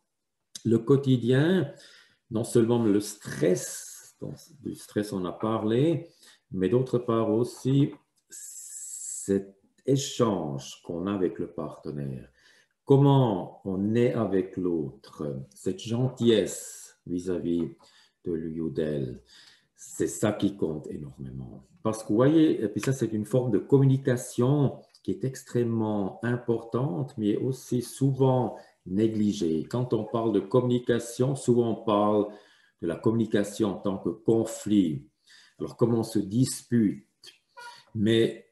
le quotidien, non seulement le stress, du stress on a parlé, mais d'autre part aussi cet échange qu'on a avec le partenaire. Comment on est avec l'autre, cette gentillesse vis-à-vis de lui ou d'elle, c'est ça qui compte énormément. Parce que vous voyez, et puis ça c'est une forme de communication qui est extrêmement importante, mais aussi souvent négligée. Quand on parle de communication, souvent on parle de la communication en tant que conflit. Alors comment on se dispute? Mais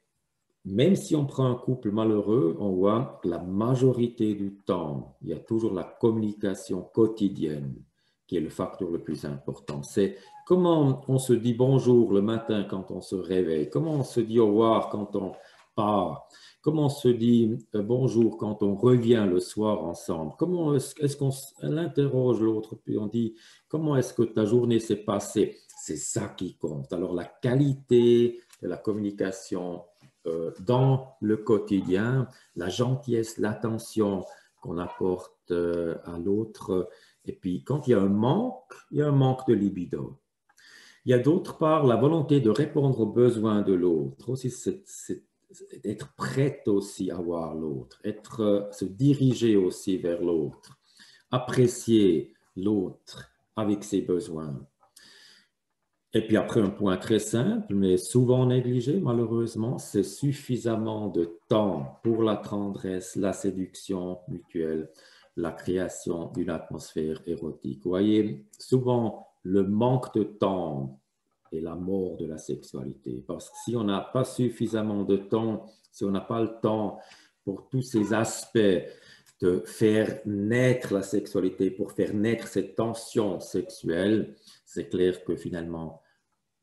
même si on prend un couple malheureux, on voit que la majorité du temps, il y a toujours la communication quotidienne qui est le facteur le plus important. C'est comment on se dit bonjour le matin quand on se réveille, comment on se dit au revoir quand on part, comment on se dit bonjour quand on revient le soir ensemble, comment est-ce qu'on interroge l'autre, puis on dit comment est-ce que ta journée s'est passée. C'est ça qui compte. Alors la qualité de la communication dans le quotidien, la gentillesse, l'attention qu'on apporte à l'autre. Et puis, quand il y a un manque de libido. Il y a d'autre part la volonté de répondre aux besoins de l'autre. Aussi, c'est être prête aussi à voir l'autre, se diriger aussi vers l'autre, apprécier l'autre avec ses besoins. Et puis après, un point très simple, mais souvent négligé, malheureusement, c'est suffisamment de temps pour la tendresse, la séduction mutuelle, la création d'une atmosphère érotique. Vous voyez, souvent, le manque de temps est la mort de la sexualité. Parce que si on n'a pas suffisamment de temps, si on n'a pas le temps pour tous ces aspects de faire naître la sexualité, pour faire naître cette tension sexuelle, c'est clair que finalement,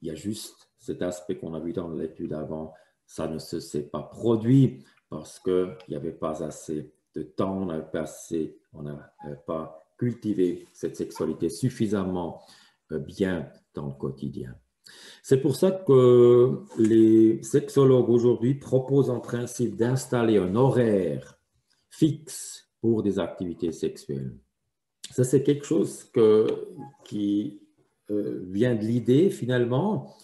il y a juste cet aspect qu'on a vu dans l'étude avant, ça ne s'est pas produit parce qu'il n'y avait pas assez de temps, on n'avait pas cultivé cette sexualité suffisamment bien dans le quotidien. C'est pour ça que les sexologues aujourd'hui proposent en principe d'installer un horaire fixe pour des activités sexuelles. Ça, c'est quelque chose qui vient de l'idée, finalement.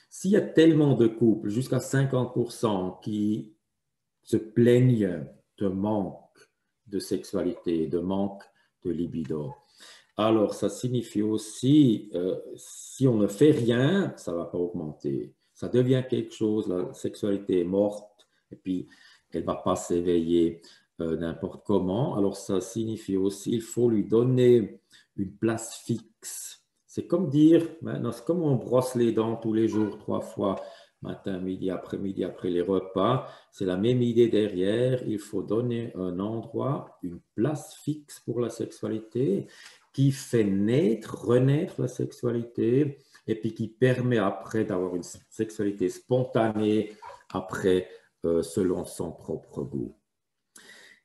S'il y a tellement de couples, jusqu'à 50%, qui se plaignent de manque de sexualité, de manque de libido, alors ça signifie aussi, si on ne fait rien, ça ne va pas augmenter. Ça devient quelque chose, la sexualité est morte, et puis elle ne va pas s'éveiller n'importe comment. Alors ça signifie aussi, il faut lui donner une place fixe. C'est comme dire, c'est comme on brosse les dents tous les jours, 3 fois, matin, midi, après les repas. C'est la même idée derrière. Il faut donner un endroit, une place fixe pour la sexualité qui fait renaître la sexualité et puis qui permet après d'avoir une sexualité spontanée après selon son propre goût.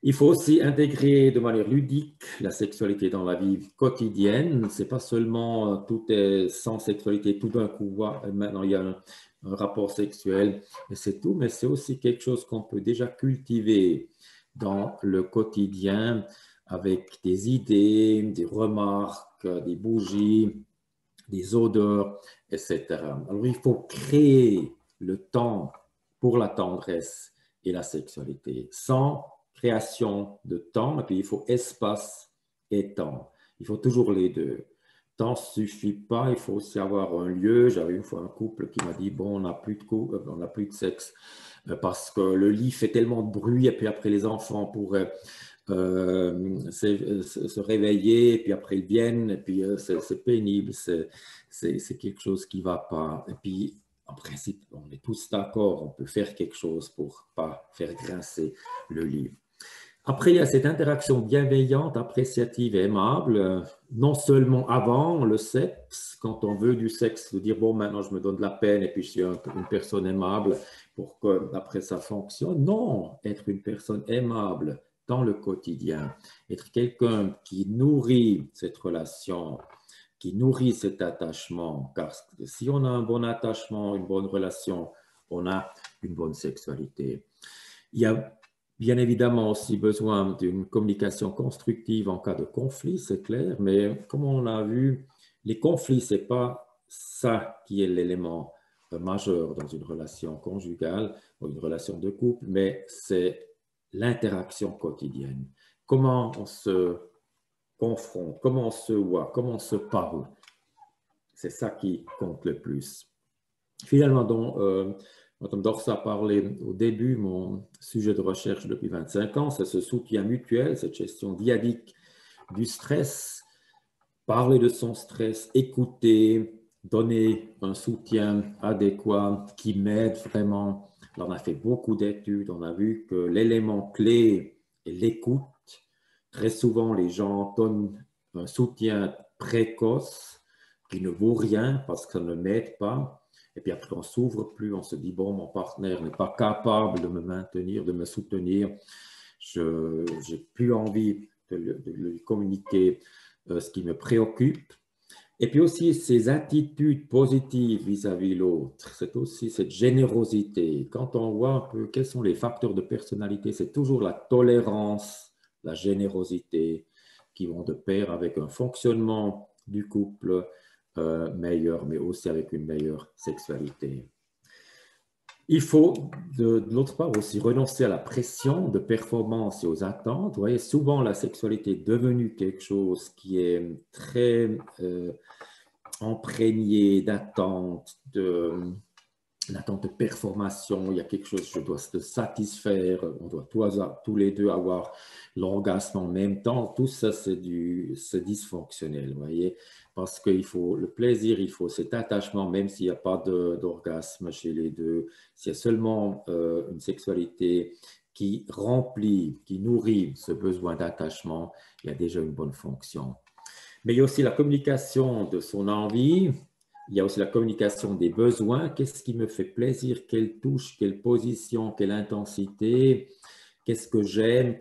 Il faut aussi intégrer de manière ludique la sexualité dans la vie quotidienne. C'est pas seulement tout est sans sexualité, tout d'un coup, maintenant il y a un rapport sexuel et c'est tout, mais c'est aussi quelque chose qu'on peut déjà cultiver dans le quotidien avec des idées, des remarques, des bougies, des odeurs, etc. Alors il faut créer le temps pour la tendresse et la sexualité sans création de temps, et puis il faut espace et temps. Il faut toujours les deux. Temps ne suffit pas, il faut aussi avoir un lieu. J'avais une fois un couple qui m'a dit, bon, on n'a plus de sexe parce que le lit fait tellement de bruit, et puis après les enfants pourraient se réveiller, et puis après ils viennent, et puis c'est pénible, c'est quelque chose qui ne va pas. Et puis, en principe, on est tous d'accord, on peut faire quelque chose pour ne pas faire grincer le lit. Après, il y a cette interaction bienveillante, appréciative et aimable, non seulement avant le sexe, quand on veut du sexe, de dire, bon, maintenant je me donne de la peine et puis je suis une personne aimable pour que après ça fonctionne. Non, être une personne aimable dans le quotidien, être quelqu'un qui nourrit cette relation, qui nourrit cet attachement, car si on a un bon attachement, une bonne relation, on a une bonne sexualité. Il y a bien évidemment aussi besoin d'une communication constructive en cas de conflit, c'est clair, mais comme on a vu, les conflits, ce n'est pas ça qui est l'élément majeur dans une relation conjugale ou une relation de couple, mais c'est l'interaction quotidienne. Comment on se confronte, comment on se voit, comment on se parle. C'est ça qui compte le plus. Finalement, donc, Mme Dorsa a parlé au début, mon sujet de recherche depuis 25 ans, c'est ce soutien mutuel, cette gestion diadique du stress, parler de son stress, écouter, donner un soutien adéquat qui m'aide vraiment. Alors, on a fait beaucoup d'études, on a vu que l'élément clé est l'écoute. Très souvent, les gens donnent un soutien précoce qui ne vaut rien parce que ça ne m'aide pas. Et puis après, on s'ouvre plus, on se dit, bon, mon partenaire n'est pas capable de me maintenir, de me soutenir. Je n'ai plus envie de lui communiquer ce qui me préoccupe. Et puis aussi, ces attitudes positives vis-à-vis de l'autre, c'est aussi cette générosité. Quand on voit un peu quels sont les facteurs de personnalité, c'est toujours la tolérance, la générosité qui vont de pair avec un fonctionnement du couple meilleur, mais aussi avec une meilleure sexualité. Il faut, de l'autre part, aussi renoncer à la pression de performance et aux attentes. Vous voyez, souvent, la sexualité est devenue quelque chose qui est très imprégné d'attentes, d'attente de performation. Il y a quelque chose, je dois se satisfaire, on doit tous les deux avoir l'orgasme en même temps. Tout ça, c'est dysfonctionnel, vous voyez, parce qu'il faut le plaisir, il faut cet attachement, même s'il n'y a pas d'orgasme chez les deux, s'il y a seulement une sexualité qui remplit, qui nourrit ce besoin d'attachement, il y a déjà une bonne fonction. Mais il y a aussi la communication de son envie, il y a aussi la communication des besoins. Qu'est-ce qui me fait plaisir? Quelle touche, quelle position, quelle intensité? Qu'est-ce que j'aime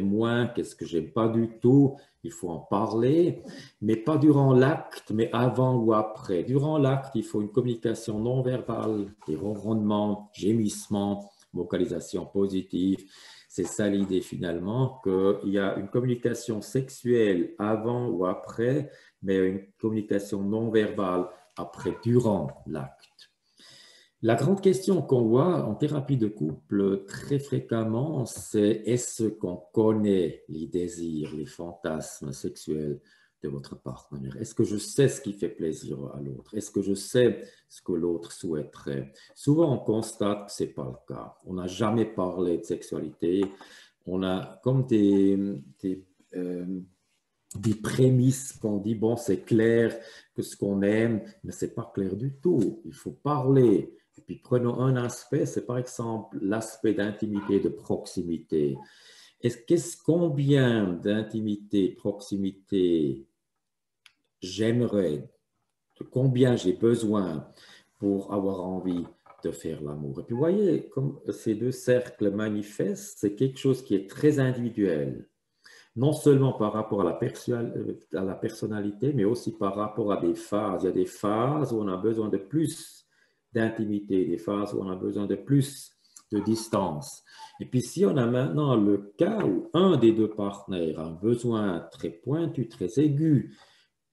moins, qu'est-ce que j'aime pas du tout? Il faut en parler, mais pas durant l'acte, mais avant ou après. Durant l'acte, il faut une communication non verbale, des ronronnements, gémissements, vocalisation positive. C'est ça l'idée finalement, qu'il y a une communication sexuelle avant ou après, mais une communication non verbale après, durant l'acte. La grande question qu'on voit en thérapie de couple très fréquemment, c'est est-ce qu'on connaît les désirs, les fantasmes sexuels de votre partenaire? Est-ce que je sais ce qui fait plaisir à l'autre? Est-ce que je sais ce que l'autre souhaiterait? Souvent, on constate que ce n'est pas le cas. On n'a jamais parlé de sexualité. On a comme des prémices qu'on dit, bon, c'est clair que ce qu'on aime, mais ce n'est pas clair du tout. Il faut parler. Et puis prenons un aspect, c'est par exemple l'aspect d'intimité, de proximité. Combien d'intimité, proximité j'aimerais, de combien j'ai besoin pour avoir envie de faire l'amour. Et puis vous voyez, comme ces deux cercles manifestent, c'est quelque chose qui est très individuel. Non seulement par rapport à la personnalité, mais aussi par rapport à des phases. Il y a des phases où on a besoin de plus d'intimité, des phases où on a besoin de plus de distance. Et puis si on a maintenant le cas où un des deux partenaires a un besoin très pointu, très aigu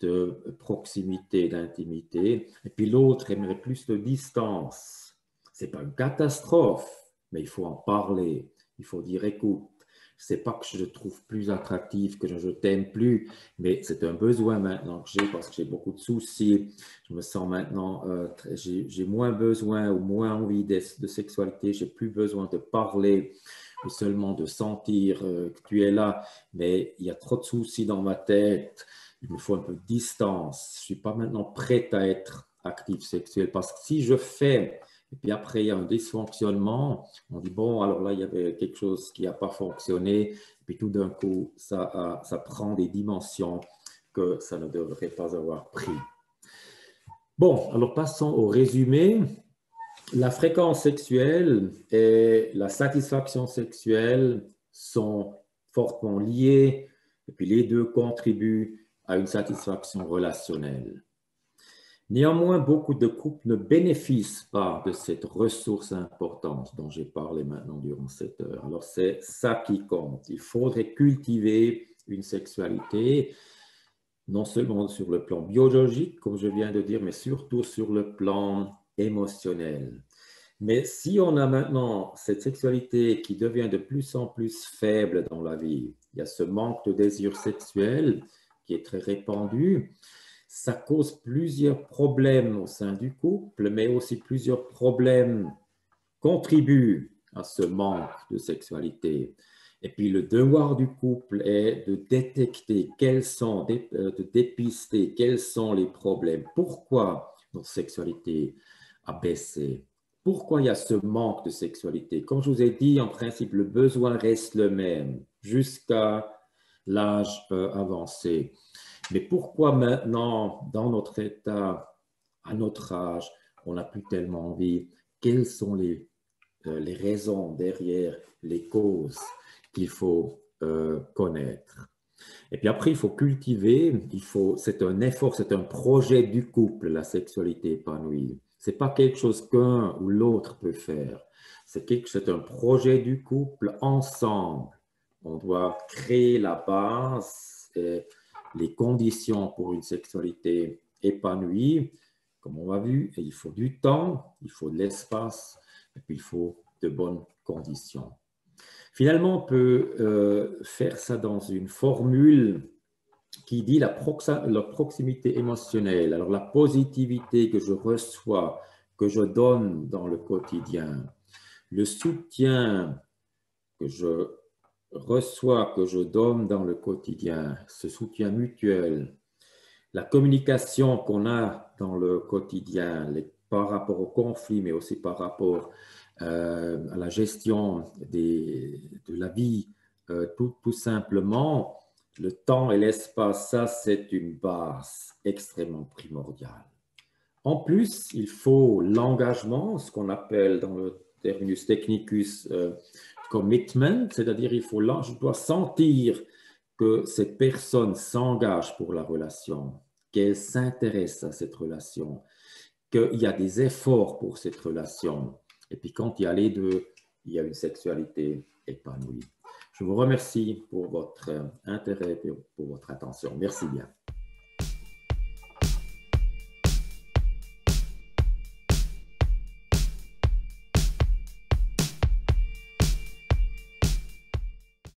de proximité, d'intimité, et puis l'autre aimerait plus de distance, ce n'est pas une catastrophe, mais il faut en parler. Il faut dire, écoute, c'est pas que je te trouve plus attractif, que je t'aime plus, mais c'est un besoin maintenant que j'ai parce que j'ai beaucoup de soucis. Je me sens maintenant, j'ai moins besoin ou moins envie de sexualité, j'ai plus besoin de parler ou seulement de sentir que tu es là, mais il y a trop de soucis dans ma tête. Il me faut un peu de distance. Je ne suis pas maintenant prête à être actif sexuel parce que si je fais et puis après, il y a un dysfonctionnement. On dit, bon, alors là, il y avait quelque chose qui n'a pas fonctionné. puis tout d'un coup, ça prend des dimensions que ça ne devrait pas avoir pris. Bon, alors passons au résumé. La fréquence sexuelle et la satisfaction sexuelle sont fortement liées, et puis les deux contribuent à une satisfaction relationnelle. Néanmoins, beaucoup de couples ne bénéficient pas de cette ressource importante dont j'ai parlé maintenant durant cette heure. Alors, c'est ça qui compte. Il faudrait cultiver une sexualité, non seulement sur le plan biologique, comme je viens de dire, mais surtout sur le plan émotionnel. Mais si on a maintenant cette sexualité qui devient de plus en plus faible dans la vie, il y a ce manque de désir sexuel qui est très répandu, ça cause plusieurs problèmes au sein du couple, mais aussi plusieurs problèmes contribuent à ce manque de sexualité. Et puis le devoir du couple est de détecter de dépister quels sont les problèmes. Pourquoi notre sexualité a baissé? Pourquoi il y a ce manque de sexualité? Comme je vous ai dit, en principe, le besoin reste le même jusqu'à l'âge avancé. Mais pourquoi maintenant, dans notre état, à notre âge, on n'a plus tellement envie? Quelles sont les raisons derrière les causes qu'il faut connaître? Et puis après, il faut cultiver, c'est un effort, c'est un projet du couple, la sexualité épanouie. Ce n'est pas quelque chose qu'un ou l'autre peut faire. C'est un projet du couple ensemble. On doit créer la base et les conditions pour une sexualité épanouie. Comme on a vu, il faut du temps, il faut de l'espace, et puis il faut de bonnes conditions. Finalement, on peut faire ça dans une formule qui dit la proximité émotionnelle. Alors, la positivité que je reçois, que je donne dans le quotidien, le soutien que je reçois, que je donne dans le quotidien, ce soutien mutuel, la communication qu'on a dans le quotidien, par rapport au conflit, mais aussi par rapport à la gestion de la vie, tout simplement, le temps et l'espace, ça c'est une base extrêmement primordiale. En plus, il faut l'engagement, ce qu'on appelle dans le terminus technicus commitment, c'est-à-dire je dois sentir que cette personne s'engage pour la relation, qu'elle s'intéresse à cette relation, qu'il y a des efforts pour cette relation. Et puis quand il y a les deux, il y a une sexualité épanouie. Je vous remercie pour votre intérêt et pour votre attention. Merci bien.